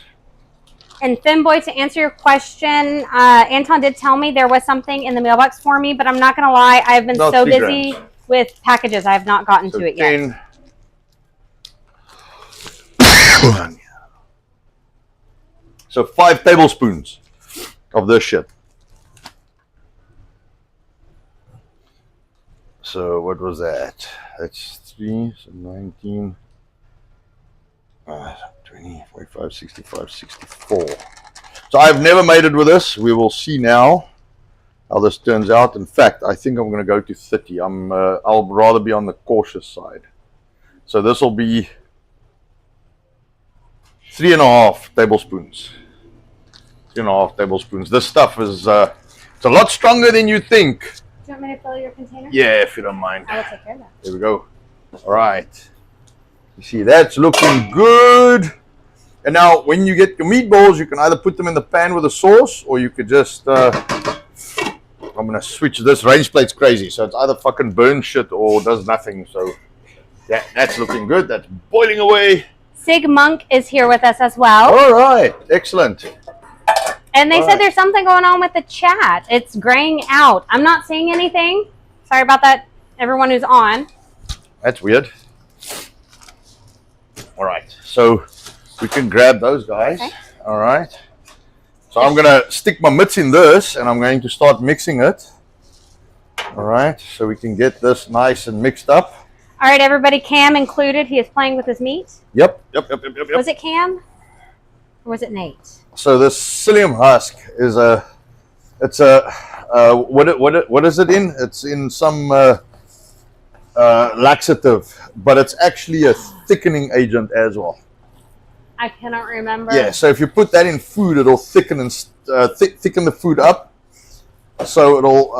S2: And Finboy, to answer your question, Anton did tell me there was something in the mailbox for me, but I'm not going to lie. I've been so busy with packages. I have not gotten to it yet.
S1: So 5 tablespoons of this shit. So what was that? That's 3, so 19, 20, 45, 65, 64. So I've never made it with this. We will see now how this turns out. In fact, I think I'm going to go to 30. I'll rather be on the cautious side. So this will be 3.5 tablespoons. 3.5 tablespoons. This stuff is it's a lot stronger than you think.
S2: Do you want me to fill your container?
S1: Yeah, if you don't mind.
S2: I will take care of that.
S1: There we go. All right. You see, that's looking good. And now, when you get your meatballs, you can either put them in the pan with a sauce, or you could just. I'm gonna switch this. Range plate's crazy, so it's either fucking burns shit or does nothing. So, yeah, that's looking good. That's boiling away.
S2: Sig Monk is here with us as well.
S1: All right, excellent.
S2: And they said there's something going on with the chat. It's graying out. I'm not seeing anything. Sorry about that, everyone who's on.
S1: That's weird. All right, so we can grab those guys. Okay. All right. So I'm going to stick my mitts in this, and I'm going to start mixing it. All right, so we can get this nice and mixed up.
S2: All right, everybody, Cam included. He is playing with his meat.
S1: Yep.
S2: Was it Cam? Or was it Nate?
S1: So this psyllium husk is what is it in? It's in some laxative, but it's actually a thickening agent as well.
S2: I cannot remember.
S1: Yeah, so if you put that in food, it'll thicken and thicken the food up. So it'll,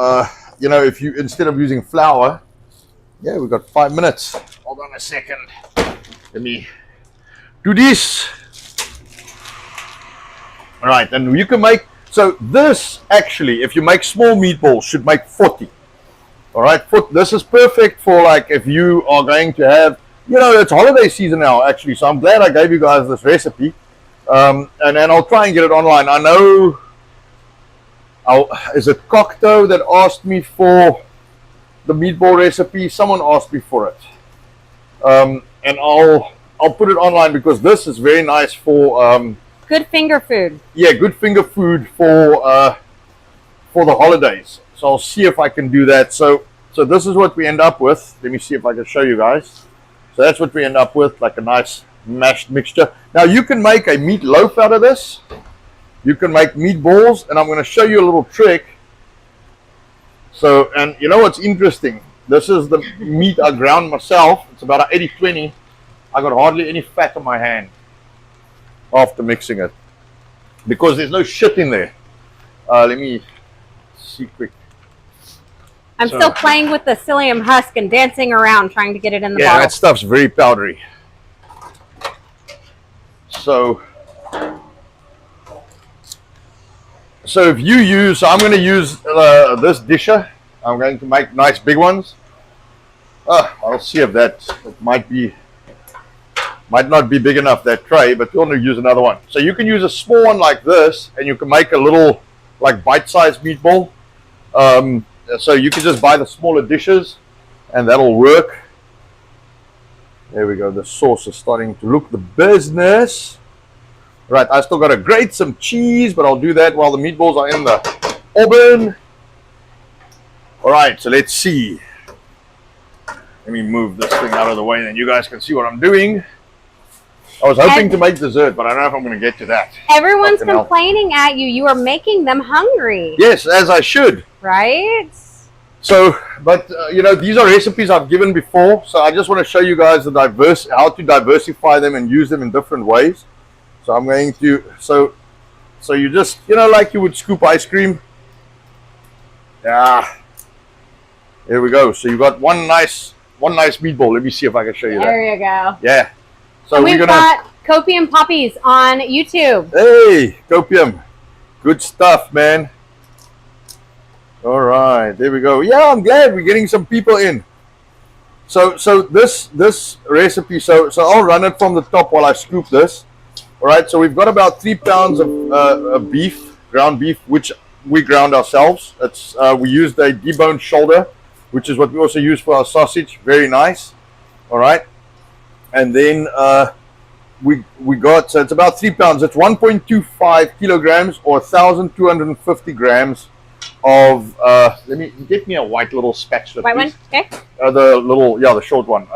S1: if you instead of using flour, yeah, we've got 5 minutes. Hold on a second. Let me do this. All right, and you can make, so this actually, if you make small meatballs, should make 40. All right, this is perfect for like if you are going to have, it's holiday season now actually, so I'm glad I gave you guys this recipe. And I'll try and get it online. I know, is it Cocteau that asked me for the meatball recipe? Someone asked me for it. And I'll put it online because this is very nice for...
S2: good finger food.
S1: Yeah, good finger food for the holidays. So I'll see if I can do that. So this is what we end up with. Let me see if I can show you guys. So that's what we end up with, like a nice mashed mixture. Now you can make a meat loaf out of this. You can make meatballs, and I'm going to show you a little trick. So, and you know what's interesting? This is the meat I ground myself. It's about an 80-20. I got hardly any fat on my hand after mixing it because there's no shit in there. Let me see quick.
S2: I'm still playing with the psyllium husk and dancing around trying to get it in the bottle.
S1: Yeah, that stuff's very powdery. So if you use, I'm going to use this disher. I'm going to make nice big ones. I'll see if it might not be big enough, that tray, but you'll want to use another one. So you can use a small one like this, and you can make a little like bite-sized meatball. So you can just buy the smaller dishes, and that'll work. There we go. The sauce is starting to look the business. Right, I still got to grate some cheese, but I'll do that while the meatballs are in the oven. All right, so let's see. Let me move this thing out of the way, then you guys can see what I'm doing. I was hoping to make dessert, but I don't know if I'm going to get to that.
S2: Everyone's complaining at you. You are making them hungry.
S1: Yes, as I should.
S2: Right?
S1: So, but these are recipes I've given before, so I just want to show you guys how to diversify them and use them in different ways. So I'm going to, so you just, like you would scoop ice cream. Yeah. There we go. So you got one nice meatball. Let me see if I can show you that.
S2: There you go.
S1: Yeah. So
S2: and we've got Copium Poppies on YouTube.
S1: Hey, Copium. Good stuff, man. All right, there we go. Yeah, I'm glad we're getting some people in. So this recipe, so I'll run it from the top while I scoop this. All right, so we've got about 3 pounds of beef, ground beef, which we ground ourselves. It's we used a deboned shoulder, which is what we also use for our sausage. Very nice. All right, and then we got, so it's about 3 pounds. It's 1.25 kilograms or 1,250 grams of. Let me get me a white little spatula.
S2: White
S1: please.
S2: one, okay.
S1: The little, yeah, the short one.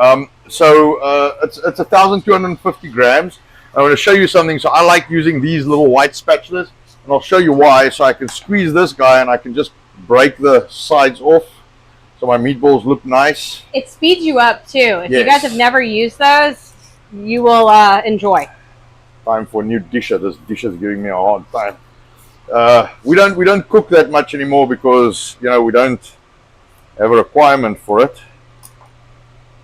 S1: So it's 1,250 grams. I'm going to show you something. So I like using these little white spatulas, and I'll show you why. So I can squeeze this guy, and I can just break the sides off, so my meatballs look nice.
S2: It speeds you up too. If
S1: Yes.
S2: you guys have never used those, you will enjoy.
S1: Time for a new disher. This dish is giving me a hard time. We don't cook that much anymore because we don't have a requirement for it.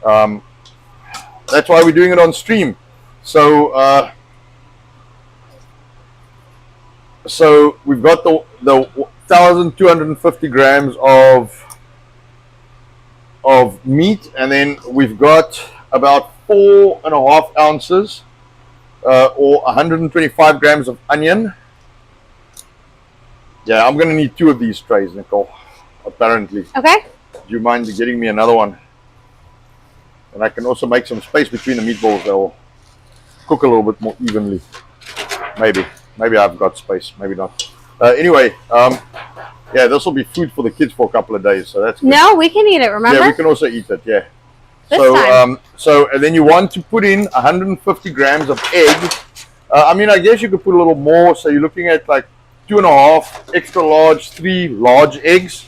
S1: That's why we're doing it on stream. So so we've got the 1,250 grams of meat, and then we've got about 4.5 ounces or 125 grams of onion. Yeah, I'm gonna need 2 of these trays, Nicole, apparently.
S2: Okay.
S1: Do you mind getting me another one? And I can also make some space between the meatballs. They'll cook a little bit more evenly. Maybe I've got space, maybe not. Anyway, yeah, this will be food for the kids for a couple of days, so that's good.
S2: No, we can eat it, remember?
S1: Yeah, we can also eat it, yeah.
S2: This
S1: So
S2: time.
S1: and then you want to put in 150 grams of egg. I mean, I guess you could put a little more, so you're looking at like 2.5 extra large, 3 large eggs.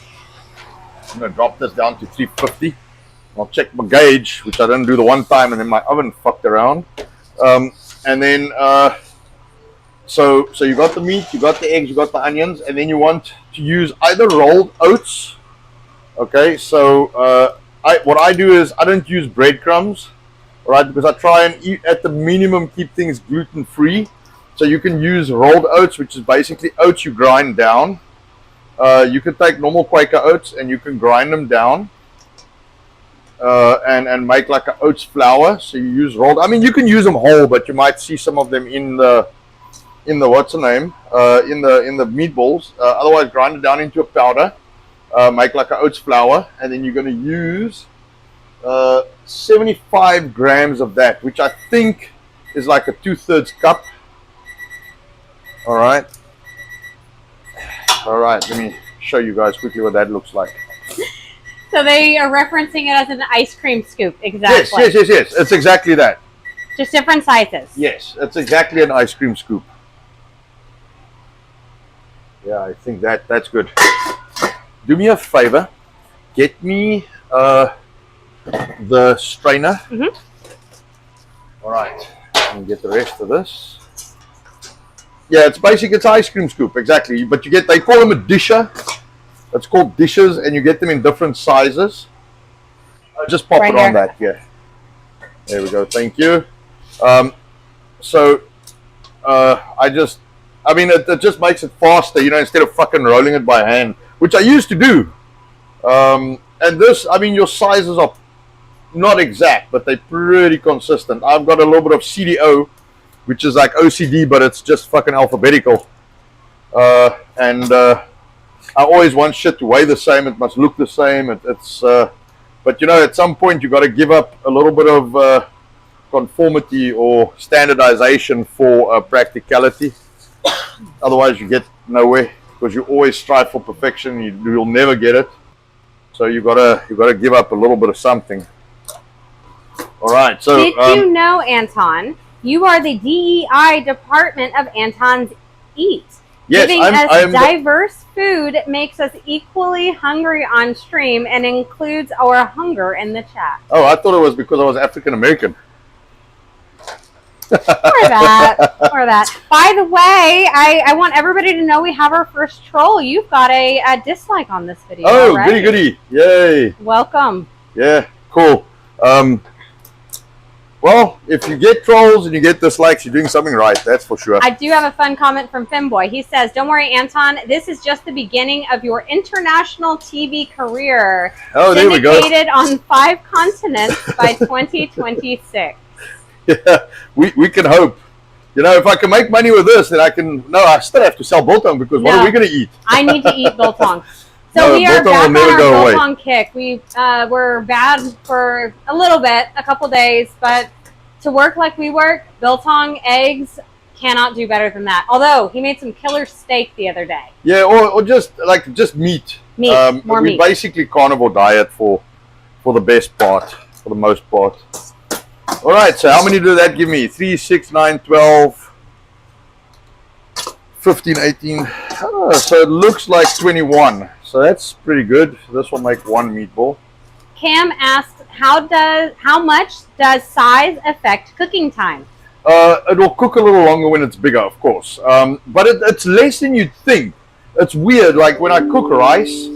S1: I'm gonna drop this down to 350. I'll check my gauge, which I didn't do the one time, and then my oven fucked around. And then so you got the meat, you got the eggs, you got the onions, and then you want to use either rolled oats. Okay, so what I do is I don't use breadcrumbs, right? Because I try and eat at the minimum, keep things gluten free. So you can use rolled oats, which is basically oats you grind down. You can take normal Quaker oats and you can grind them down and make like an oats flour. So you use rolled. I mean, you can use them whole, but you might see some of them in the what's the name in the meatballs. Otherwise, grind it down into a powder. Make like an oats flour, and then you're going to use 75 grams of that, which I think is like a 2/3 cup. All right. Let me show you guys quickly what that looks like.
S2: So they are referencing it as an ice cream scoop, exactly.
S1: Yes. It's exactly that.
S2: Just different sizes.
S1: Yes, it's exactly an ice cream scoop. Yeah, I think that's good. Do me a favor. Get me the strainer.
S2: Mm-hmm.
S1: All right. And get the rest of this. Yeah, it's ice cream scoop, exactly. But they call them a disher. It's called dishes, and you get them in different sizes. Just pop
S2: Right
S1: it on
S2: here.
S1: that, yeah. There we go, thank you. It just makes it faster, instead of fucking rolling it by hand, which I used to do. And this, your sizes are not exact, but they're pretty consistent. I've got a little bit of CDO, which is like OCD, but it's just fucking alphabetical. I always want shit to weigh the same. It must look the same. But at some point you got to give up a little bit of conformity or standardization for practicality. Otherwise, you get nowhere because you always strive for perfection. You'll never get it. So you gotta give up a little bit of something. All right. So
S2: Did you know, Anton? You are the DEI department of Anton's Eat.
S1: yes,
S2: Giving us diverse food makes us equally hungry on stream and includes our hunger in the chat.
S1: Oh, I thought it was because I was African American.
S2: Or that. By the way, I want everybody to know we have our first troll. You've got a dislike on this video.
S1: Oh,
S2: right?
S1: goody. Yay.
S2: Welcome.
S1: Yeah, cool. Well, if you get trolls and you get dislikes, you're doing something right. That's for sure.
S2: I do have a fun comment from Femboy. He says, "Don't worry, Anton. This is just the beginning of your international TV career.
S1: Oh, there we go.
S2: Syndicated on 5 continents by 2026."
S1: Yeah, we can hope. You know, if I can make money with this, then I can. No, I still have to sell biltong because what
S2: No.
S1: are we going to eat?
S2: I need to eat biltong. So
S1: No,
S2: we are
S1: biltong will
S2: back on
S1: never
S2: our
S1: go away.
S2: biltong kick. We were bad for a little bit, a couple days, but to work like we work, biltong, eggs, cannot do better than that. Although he made some killer steak the other day.
S1: Yeah, or just meat.
S2: Meat, more
S1: we
S2: meat.
S1: basically carnivore diet for the best part, for the most part. All right, so how many did that give me? 3, 6, 9, 12, 15, 18. Oh, so it looks like 21. So that's pretty good. This will make one meatball.
S2: Cam asked, how much does size affect cooking time?
S1: It will cook a little longer when it's bigger, of course. But it's less than you'd think. It's weird. Like when I cook rice,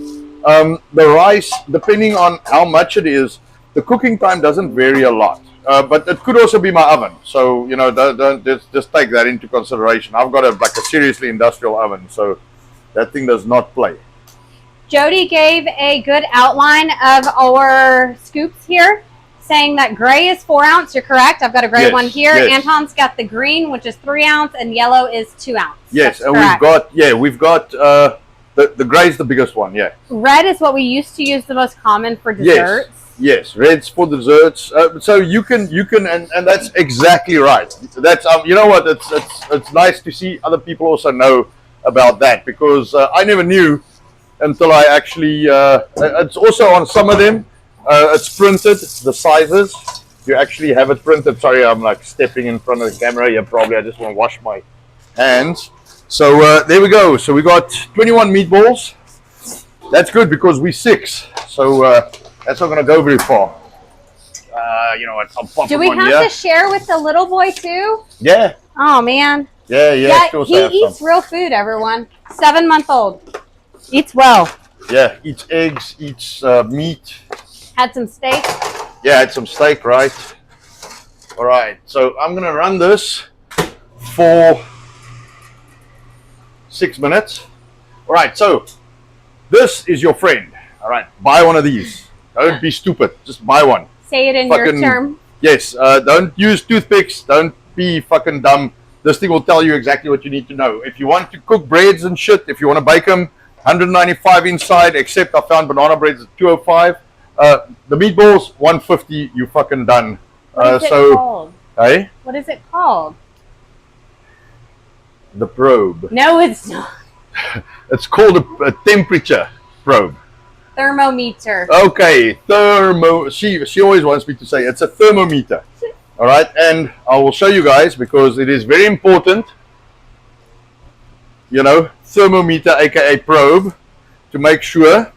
S1: the rice, depending on how much it is, the cooking time doesn't vary a lot. But it could also be my oven. So, you know, don't just take that into consideration. I've got a seriously industrial oven, so that thing does not play.
S2: Jody gave a good outline of our scoops here, saying that gray is 4 ounce. You're correct. I've got a gray
S1: Yes,
S2: one here.
S1: yes.
S2: Anton's got the green, which is 3 ounce, and yellow is 2 ounce.
S1: Yes,
S2: That's
S1: and
S2: correct.
S1: we've got the gray's the biggest one. Yeah.
S2: Red is what we used to use the most common for desserts.
S1: Yes, reds for desserts. So you can, and that's exactly right. That's you know what? It's nice to see other people also know about that because I never knew until I actually. It's also on some of them. It's printed the sizes. You actually have it printed. Sorry, I'm like stepping in front of the camera here. Probably I just want to wash my hands. So there we go. So we got 21 meatballs. That's good because we're 6. So. That's not going to go very far. You know what? I'll pop
S2: Do
S1: them
S2: we
S1: on
S2: have
S1: here.
S2: to share with the little boy too?
S1: Yeah.
S2: Oh man.
S1: Yeah.
S2: Yeah, he eats real food, everyone. 7-month-old. Eats well.
S1: Yeah, eats eggs, eats meat.
S2: Had some steak.
S1: Yeah, had some steak, right? All right. So I'm going to run this for 6 minutes. All right. So this is your friend. All right. Buy one of these. Don't be stupid. Just buy one.
S2: Say it in
S1: Fucking-
S2: your term.
S1: Yes. Don't use toothpicks. Don't be fucking dumb. This thing will tell you exactly what you need to know. If you want to cook breads and shit, if you want to bake them, 195 inside, except I found banana breads at 205. The meatballs, 150, you fucking done.
S2: What is it called?
S1: Hey?
S2: What is it called?
S1: The probe.
S2: No, it's not.
S1: It's called a temperature probe.
S2: Thermometer.
S1: Okay, she always wants me to say it's a thermometer. All right, and I will show you guys because it is very important. You know, thermometer, aka probe, to make sure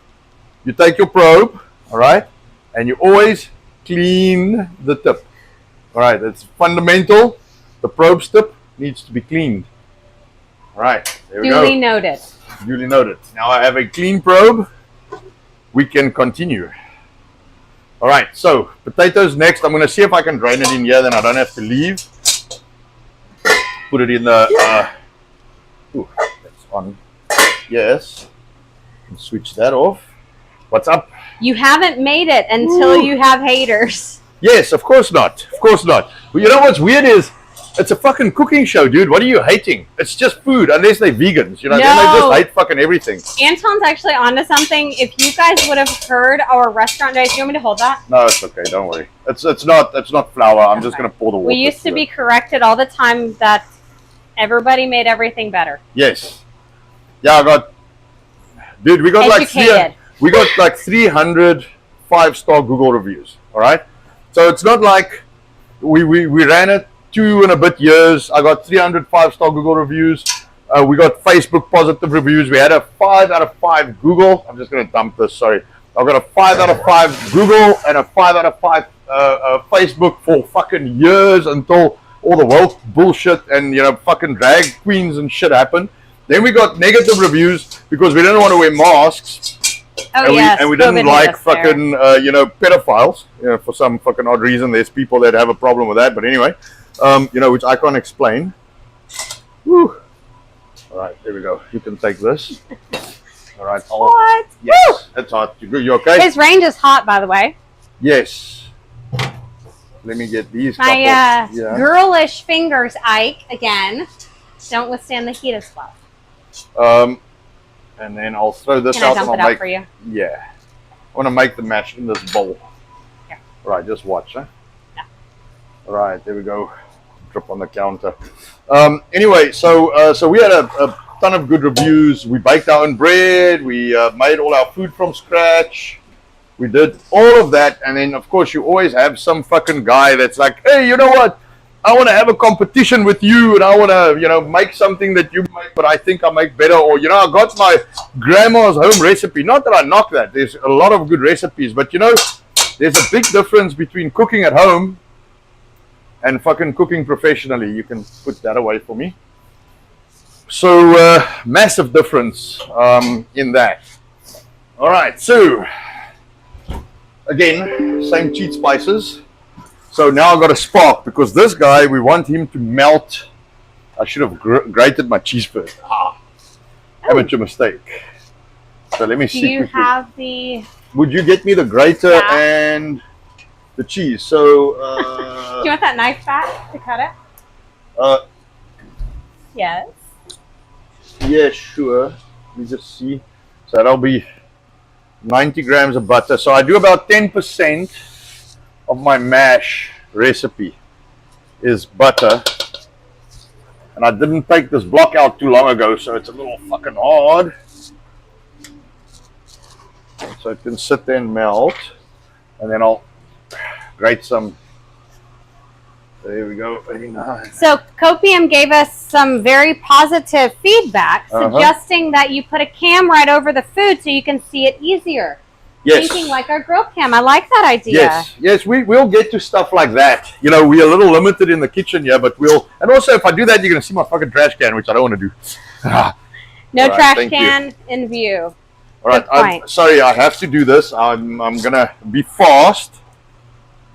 S1: you take your probe, all right, and you always clean the tip. All right, it's fundamental. The probe tip needs to be cleaned. All right, there we go.
S2: Duly noted.
S1: Duly noted. Now I have a clean probe. We can continue. All right, so potatoes next. I'm going to see if I can drain it in here, then I don't have to leave. Put it in the. Ooh, that's on. Yes. And switch that off. What's up?
S2: You haven't made it until you have haters.
S1: Yes, of course not. Of course not. Well, you know what's weird is it's a fucking cooking show, dude. What are you hating? It's just food, unless they're vegans. You know, then they just hate fucking everything.
S2: Anton's actually onto something. If you guys would have heard our restaurant days, do you want me to hold that?
S1: No, it's okay. Don't worry. It's not flour. I'm just
S2: Okay.
S1: gonna pour the water.
S2: We used to
S1: through
S2: be
S1: it.
S2: corrected all the time that everybody made everything better.
S1: Yes. Yeah, I got. Dude, we got
S2: Educated.
S1: like 300 5-star Google reviews. All right. So it's not like we ran it 2 and a bit years. I got 300 5-star Google reviews. We got Facebook positive reviews. We had a 5 out of 5 Google. I'm just gonna dump this. Sorry. I've got a 5 out of 5 Google and a 5 out of 5 Facebook for fucking years until all the woke bullshit and fucking drag queens and shit happened. Then we got negative reviews because we didn't want to wear masks.
S2: Oh,
S1: and
S2: yes.
S1: we didn't
S2: COVID hit
S1: like
S2: us there.
S1: fucking pedophiles. For some fucking odd reason, there's people that have a problem with that. But anyway, which I can't explain. Whew. All right, there we go. You can take this. All right.
S2: What?
S1: Yes, that's hot. You okay?
S2: His range is hot, by the way.
S1: Yes. let me get these
S2: My
S1: couple. Yeah.
S2: girlish fingers, Ike, again, don't withstand the heat as well.
S1: And then I'll throw this
S2: Can I
S1: out
S2: dump
S1: and
S2: it
S1: I'll
S2: out
S1: make.
S2: for you?
S1: Yeah. I want to make the mash in this bowl.
S2: Here.
S1: Right, just watch, huh?
S2: Yeah.
S1: All right, there we go. Drip on the counter. Anyway, so we had a ton of good reviews. We baked our own bread. We made all our food from scratch. We did all of that, and then of course you always have some fucking guy that's like, hey, you know what? I want to have a competition with you, and I want to, make something that you make, but I think I make better. Or, I got my grandma's home recipe. Not that I knock that. There's a lot of good recipes, but there's a big difference between cooking at home and fucking cooking professionally. You can put that away for me. So, massive difference in that. All right, so again, same cheat spices. So now I've got a spark because this guy, we want him to melt. I should have grated my cheese first. Amateur mistake. So let me see.
S2: Do you have the...
S1: Would you get me the grater and the cheese? So...
S2: Do you want that knife back to cut it? Yes.
S1: Yeah, sure. Let me just see. So that'll be 90 grams of butter. So I do about 10% of my mash recipe is butter. And I didn't take this block out too long ago, so it's a little fucking hard. So it can sit there and melt. And then I'll grate some. There we go. Very nice.
S2: So Copium gave us some very positive feedback, suggesting that you put a cam right over the food so you can see it easier.
S1: Yes.
S2: Thinking like our grill cam. I like that idea.
S1: Yes, we'll get to stuff like that. We're a little limited in the kitchen, yeah, but and also if I do that, you're going to see my fucking trash can, which I don't want to do.
S2: No trash can in view.
S1: All right, I'm sorry, I have to do this. I'm going to be fast,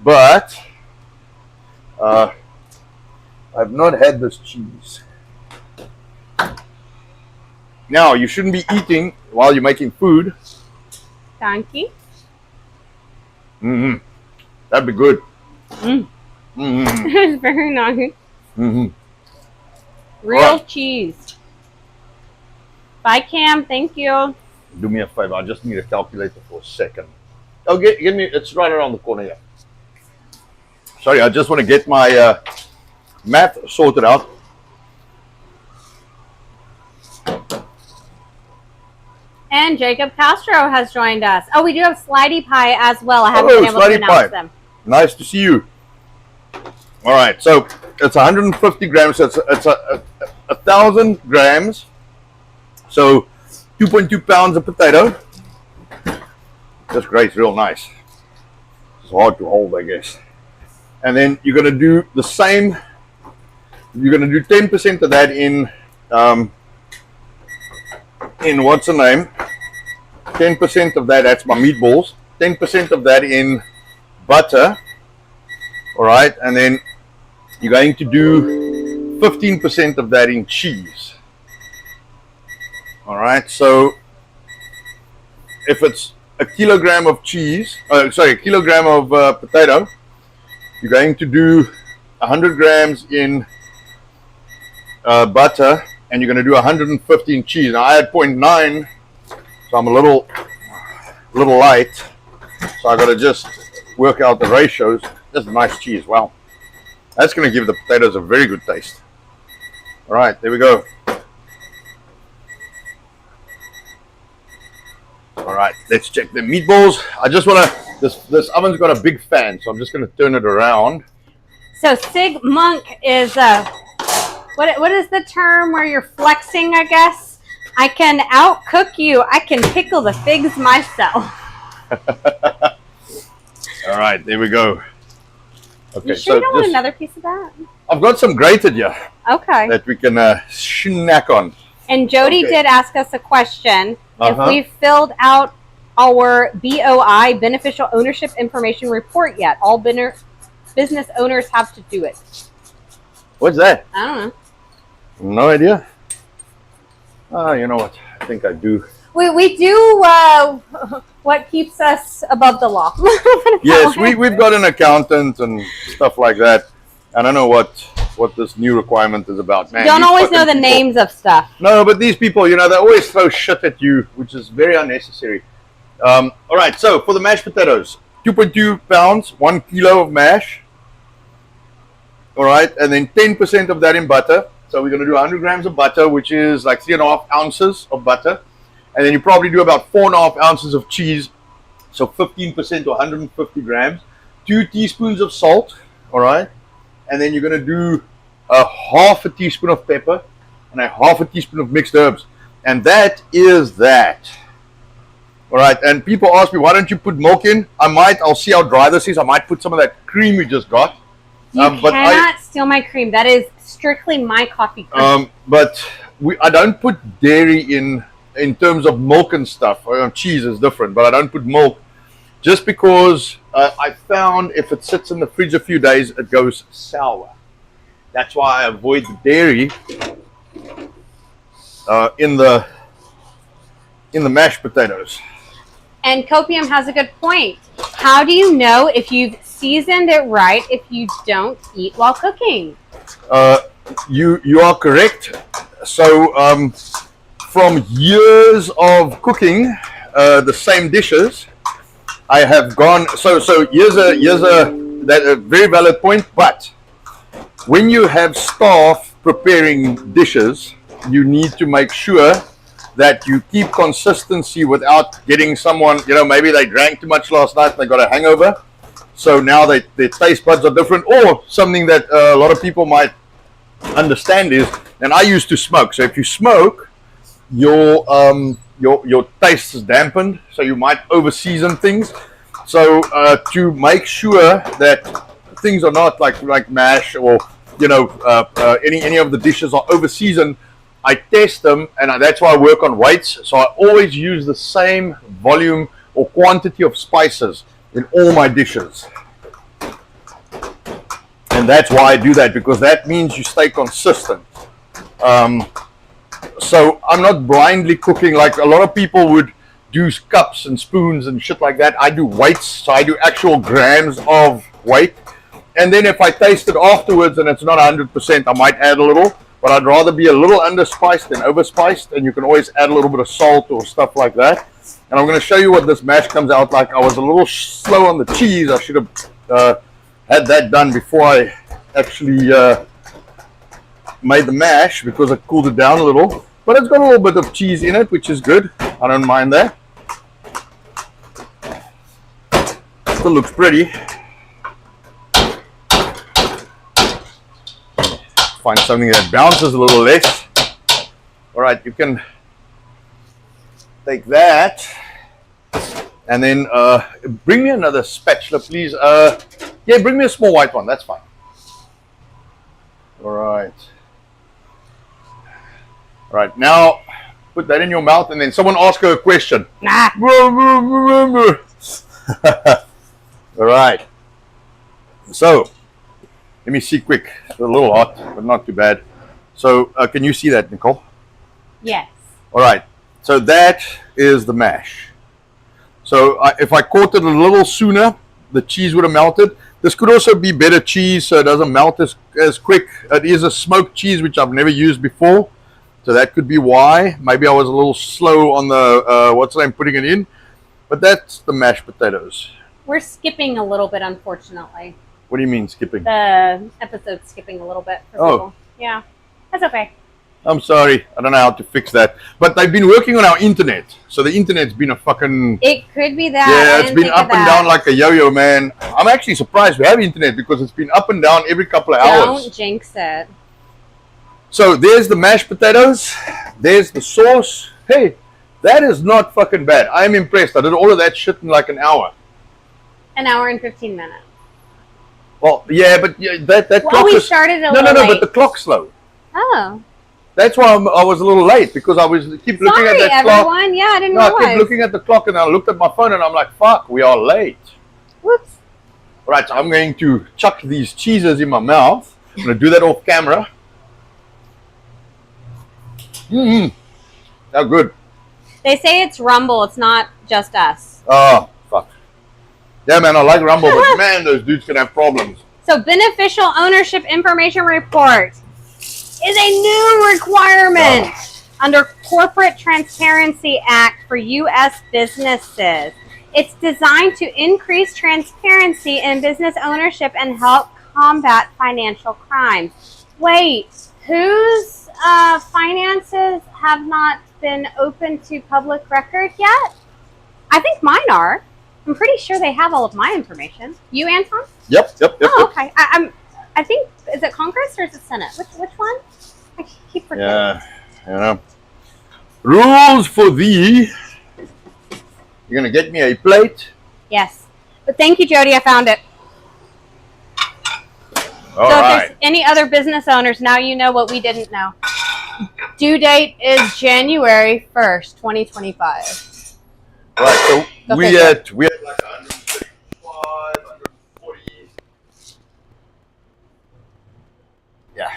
S1: but I've not had this cheese. Now, you shouldn't be eating while you're making food.
S2: Donkey.
S1: That'd be good.
S2: It's very nice. Real cheese. Bye, Cam. Thank you.
S1: Do me a favor. I just need a calculator for a second. Oh, give me. It's right around the corner here. Sorry, I just want to get my math sorted out.
S2: And Jacob Castro has joined us. Oh, we do have Slidey Pie as well. I haven't been able to announce them.
S1: Nice to see you. All right, so it's 150 grams. So it's 1,000 grams. So 2.2 pounds of potato. Just great, real nice. It's hard to hold, I guess. And then you're going to do the same. You're going to do 10% of that in what's the name? 10% of that's my meatballs. 10% of that in butter. All right, and then you're going to do 15% of that in cheese. All right, so if it's a kilogram of cheese, a kilogram of potato, you're going to do 100 grams in butter, and you're going to do 115 cheese. Now I had 0.9, so I'm a little light. So I got to just work out the ratios. This is nice cheese. Wow, that's going to give the potatoes a very good taste. All right, there we go. All right, let's check the meatballs. I just want to. This oven's got a big fan, so I'm just going to turn it around.
S2: So Sig Monk is what is the term where you're flexing, I guess? I can outcook you. I can pickle the figs myself.
S1: All right, there we go. Okay,
S2: you sure you don't want another piece of that?
S1: I've got some grated here.
S2: Okay.
S1: That we can snack on.
S2: And Jody did ask us a question. If we filled out our BOI, Beneficial Ownership Information Report yet. All business owners have to do it.
S1: What's that?
S2: I don't know.
S1: No idea. You know what? I think I do.
S2: We do what keeps us above the law.
S1: Yes, we've got an accountant and stuff like that. I don't know what this new requirement is about, man.
S2: Don't
S1: These
S2: always know the
S1: fucking people-
S2: names of stuff.
S1: No, but these people, you know, they always throw shit at you, which is very unnecessary. All right, so for the mashed potatoes, 2.2 pounds, 1 kilo of mash. All right, and then 10% of that in butter. So we're going to do 100 grams of butter, which is like 3.5 ounces of butter. And then you probably do about 4.5 ounces of cheese. So 15% to 150 grams. 2 teaspoons of salt. All right. And then you're going to do a half a teaspoon of pepper and a half a teaspoon of mixed herbs. And that is that. All right. And people ask me, why don't you put milk in? I'll see how dry this is. I might put some of that cream we just got.
S2: You cannot steal my cream. That is strictly my coffee cream.
S1: But I don't put dairy in terms of milk and stuff. Cheese is different, but I don't put milk just because I found if it sits in the fridge a few days, it goes sour. That's why I avoid the dairy in the mashed potatoes. And
S2: Copium has a good point. How do you know if you've seasoned it right if you don't eat while cooking?
S1: You are correct. So from years of cooking the same dishes, I have gone. So here's a very valid point. But when you have staff preparing dishes, you need to make sure that you keep consistency without getting someone, you know, maybe they drank too much last night and they got a hangover. So now their taste buds are different, or something that a lot of people might understand is, and I used to smoke. So if you smoke, your taste is dampened, so you might over season things. So to make sure that things are not like mash or any of the dishes are over seasoned, I test them, and that's why I work on weights. So I always use the same volume or quantity of spices in all my dishes. And that's why I do that, because that means you stay consistent. So I'm not blindly cooking like a lot of people would do cups and spoons and shit like that. I do weights, so I do actual grams of weight. And then if I taste it afterwards and it's not 100%, I might add a little. But I'd rather be a little underspiced than overspiced, and you can always add a little bit of salt or stuff like that. And I'm going to show you what this mash comes out like. I was a little slow on the cheese. I should have had that done before I actually made the mash, because it cooled it down a little. But it's got a little bit of cheese in it, which is good. I don't mind that. Still looks pretty. Find something that bounces a little less. All right, you can take that and then bring me another spatula, please. Yeah, bring me a small white one. That's fine. All right. All right, now put that in your mouth, and then someone ask her a question.
S2: Nah.
S1: All right. So, let me see quick. It's a little hot, but not too bad. So, can you see that, Nicole?
S2: Yes.
S1: All right. So that is the mash. So if I caught it a little sooner, the cheese would have melted. This could also be better cheese, so it doesn't melt as quick. It is a smoked cheese, which I've never used before. So that could be why. Maybe I was a little slow on the, putting it in. But that's the mashed potatoes.
S2: We're skipping a little bit, unfortunately.
S1: What do you mean skipping?
S2: The episode's skipping a little bit for people. Yeah, that's okay.
S1: I'm sorry. I don't know how to fix that. But they've been working on our internet. So the internet's been a fucking...
S2: It could be that.
S1: Yeah, it's been up and down like a yo-yo, man. I'm actually surprised we have internet, because it's been up and down every couple of hours.
S2: Don't jinx it.
S1: So there's the mashed potatoes. There's the sauce. Hey, that is not fucking bad. I'm impressed. I did all of that shit in like an hour.
S2: An hour and 15 minutes.
S1: Well, yeah, but that clock
S2: we
S1: is...
S2: started a
S1: No,
S2: little late.
S1: but the clock's slow.
S2: Oh.
S1: That's why I was a little late, because I was keep looking at that clock.
S2: Sorry, everyone. Yeah, I didn't
S1: I
S2: realize.
S1: kept looking at the clock, and I looked at my phone, and I'm like, fuck, we are late.
S2: Whoops.
S1: Right, so I'm going to chuck these cheeses in my mouth. I'm going to do that off camera. They're good.
S2: They say it's Rumble. It's not just us.
S1: Oh, fuck. Yeah, man, I like Rumble, but man, those dudes can have problems.
S2: So, beneficial ownership information report is a new requirement under Corporate Transparency Act for U.S. businesses. It's designed to increase transparency in business ownership and help combat financial crimes. Wait, whose finances have not been open to public record yet? I think mine are. I'm pretty sure they have all of my information. You, Anton?
S1: Yep.
S2: Oh, okay. I think, is it Congress or is it Senate? Which one? I keep forgetting.
S1: Yeah, you know. Rules for thee. You're gonna get me a plate.
S2: Yes. But thank you, Jody. I found it.
S1: All
S2: so
S1: right.
S2: if there's any other business owners, now you know what we didn't know. Due date is January 1st, 2025.
S1: Right, so we had like 135, 140. Yeah.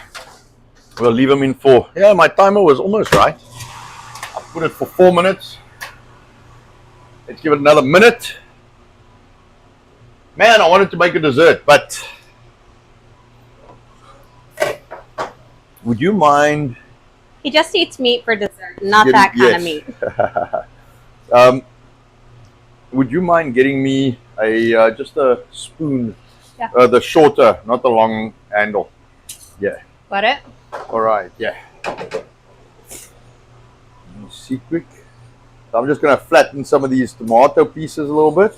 S1: We'll leave them in for. Yeah, my timer was almost right. I put it for 4 minutes. Let's give it another minute. Man, I wanted to make a dessert, but would you mind?
S2: He just eats meat for dessert, not that kind of meat.
S1: Would you mind getting me a just a spoon?
S2: Yeah.
S1: The shorter, not the long handle. Yeah.
S2: Got it?
S1: All right. Yeah. See quick. So I'm just going to flatten some of these tomato pieces a little bit.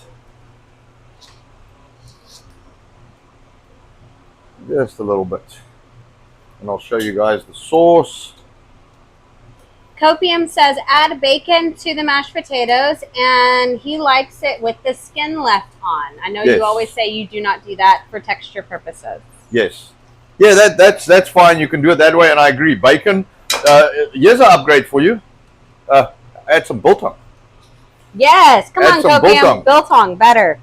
S1: Just a little bit. And I'll show you guys the sauce.
S2: Copium says add bacon to the mashed potatoes, and he likes it with the skin left on. I know you always say you do not do that for texture purposes.
S1: Yes. Yeah, that's fine. You can do it that way, and I agree. Bacon. Here's an upgrade for you. Add some biltong.
S2: Yes, come on, Copium. Biltong, better.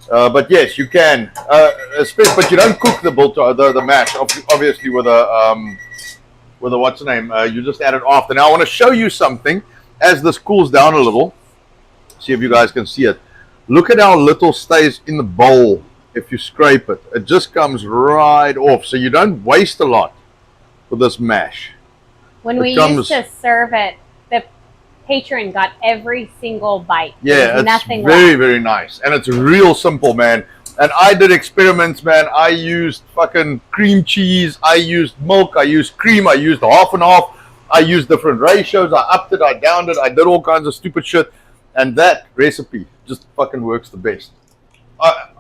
S1: But yes, you can. But you don't cook the biltong, the mash, obviously with a what's the name? You just add it after. Now I want to show you something as this cools down a little. See if you guys can see it. Look at how little stays in the bowl if you scrape it. It just comes right off, so you don't waste a lot with this mash.
S2: When we used to serve it, the patron got every single bite.
S1: Yeah, it's
S2: nothing
S1: very,
S2: left.
S1: very nice. And it's real simple, man. And I did experiments, man. I used fucking cream cheese. I used milk. I used cream. I used half and half. I used different ratios. I upped it. I downed it. I did all kinds of stupid shit. And that recipe just fucking works the best.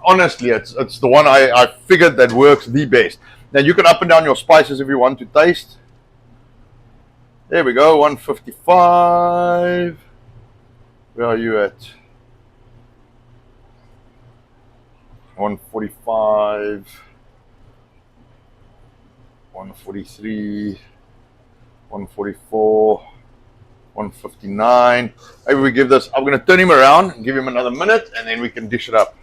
S1: Honestly, it's the one I figured that works the best. Now, you can up and down your spices if you want to taste. There we go, 155. Where are you at? 145. 143. 144. 159. Maybe we give this. I'm going to turn him around and give him another minute, and then we can dish it up.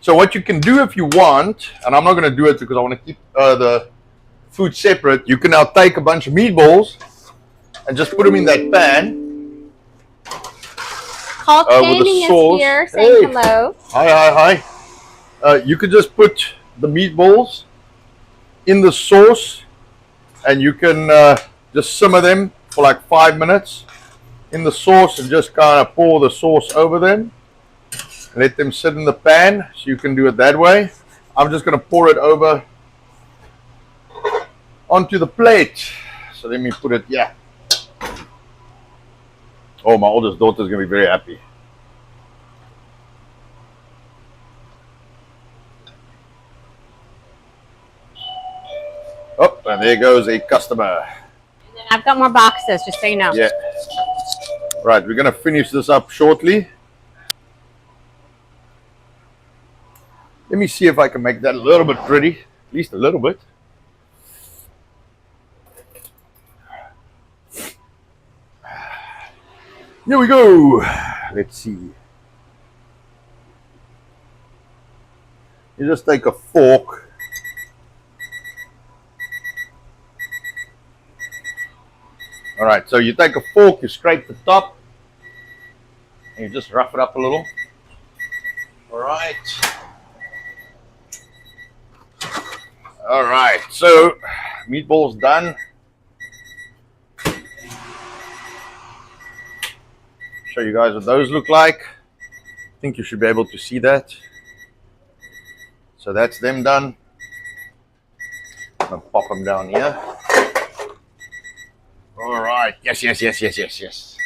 S1: So what you can do if you want, and I'm not going to do it because I want to keep the food separate. You can now take a bunch of meatballs and just put them in that pan.
S2: Hulk Gaming is here saying hello.
S1: Hi. You could just put the meatballs in the sauce, and you can just simmer them for like 5 minutes in the sauce, and just kind of pour the sauce over them. Let them sit in the pan, so you can do it that way. I'm just going to pour it over onto the plate. So let me put it, yeah. Oh, my oldest daughter's going to be very happy. Oh, and there goes a customer.
S2: And then I've got more boxes, just so you know.
S1: Yeah. Right, we're going to finish this up shortly. Let me see if I can make that a little bit pretty. At least a little bit. Here we go. Let's see. You just take a fork. All right, so you take a fork, you scrape the top, and you just rough it up a little. All right. All right, so meatballs done. Show you guys what those look like. I think you should be able to see that. So that's them done. I'm gonna pop them down here. All right. Yes. The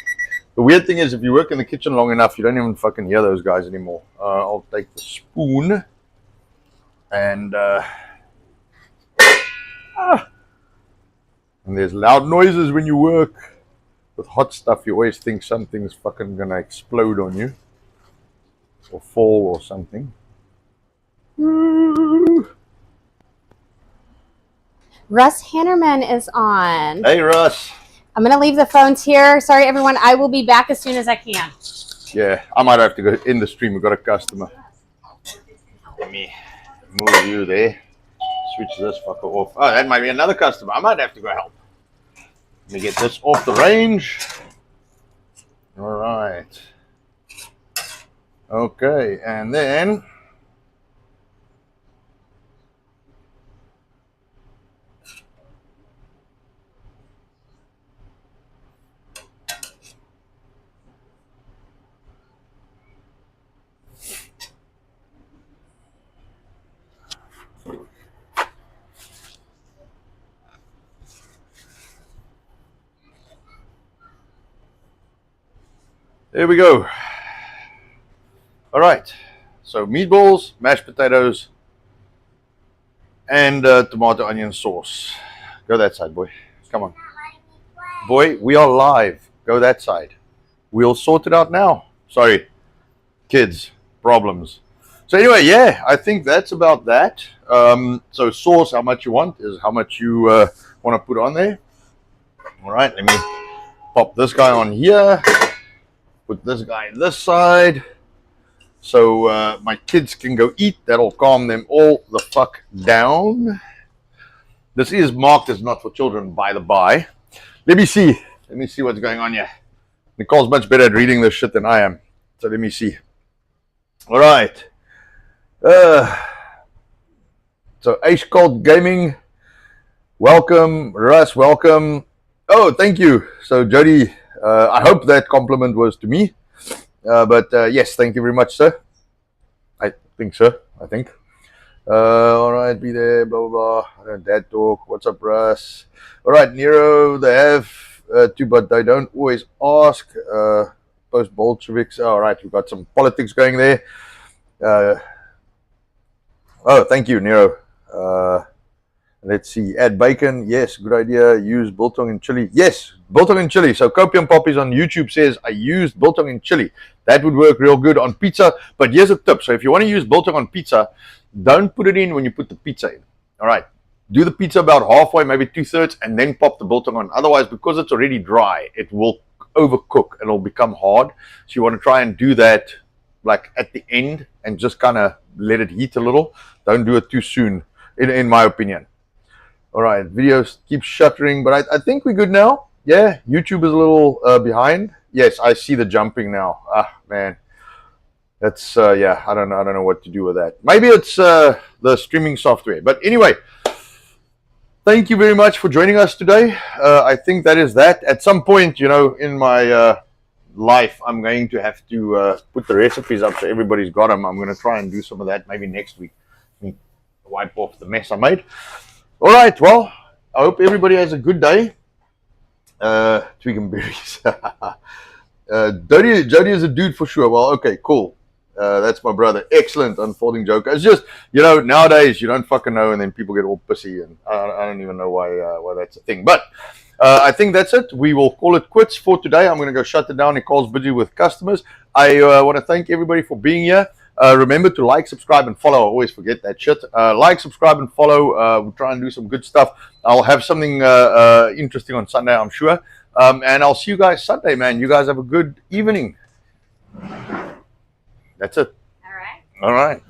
S1: weird thing is, if you work in the kitchen long enough, you don't even fucking hear those guys anymore. I'll take the spoon and there's loud noises when you work with hot stuff. You always think something's fucking gonna explode on you or fall or something.
S2: Russ Hannerman is on.
S1: Hey, Russ.
S2: I'm going to leave the phones here. Sorry, everyone. I will be back as soon as I can.
S1: Yeah, I might have to go in the stream. We've got a customer. Let me move you there. Switch this fucker off. Oh, that might be another customer. I might have to go help. Let me get this off the range. All right. Okay, and then there we go. All right. So meatballs, mashed potatoes, and tomato onion sauce. Go that side, boy. Come on. Boy, we are live. Go that side. We'll sort it out now. Sorry. Kids. Problems. So anyway, yeah, I think that's about that. So sauce, how much you want is how much you want to put on there. All right, let me pop this guy on here. Put this guy this side. So my kids can go eat. That'll calm them all the fuck down. This is marked as not for children, by the by. Let me see. Let me see what's going on here. Nicole's much better at reading this shit than I am. So let me see. All right. So Ace Cold Gaming, welcome. Russ, welcome. Oh, thank you. So Jody, I hope that compliment was to me. But yes, thank you very much, sir. I think so. I think. All right, be there, blah, blah, blah. Dad talk. What's up, Russ? All right, Nero, they have to, but they don't always ask. Post Bolsheviks. All right, we've got some politics going there. Oh, thank you, Nero. Let's see. Add bacon. Yes, good idea. Use biltong and chili. Yes, biltong and chili. So Copium Poppies on YouTube says, I used biltong and chili. That would work real good on pizza. But here's a tip. So if you want to use biltong on pizza, don't put it in when you put the pizza in. All right. Do the pizza about halfway, maybe 2/3, and then pop the biltong on. Otherwise, because it's already dry, it will overcook and it'll become hard. So you want to try and do that like at the end and just kind of let it heat a little. Don't do it too soon, in my opinion. All right, videos keep shuttering, but I think we're good now. Yeah, YouTube is a little behind. Yes, I see the jumping now. Ah, man. That's, yeah, I don't know what to do with that. Maybe it's the streaming software. But anyway, thank you very much for joining us today. I think that is that. At some point, you know, in my life, I'm going to have to put the recipes up so everybody's got them. I'm going to try and do some of that maybe next week. Wipe off the mess I made. All right, well, I hope everybody has a good day. Twig and berries. Jody is a dude for sure. Well, okay, cool. That's my brother. Excellent unfolding joke. It's just, you know, nowadays you don't fucking know, and then people get all pissy, and I don't even know why that's a thing. But I think that's it. We will call it quits for today. I'm going to go shut it down. Nicole's busy with customers. I want to thank everybody for being here. Remember to like, subscribe, and follow. I always forget that shit. Like, subscribe, and follow. We'll try and do some good stuff. I'll have something interesting on Sunday, I'm sure. And I'll see you guys Sunday, man. You guys have a good evening. That's it.
S2: All right.
S1: All right.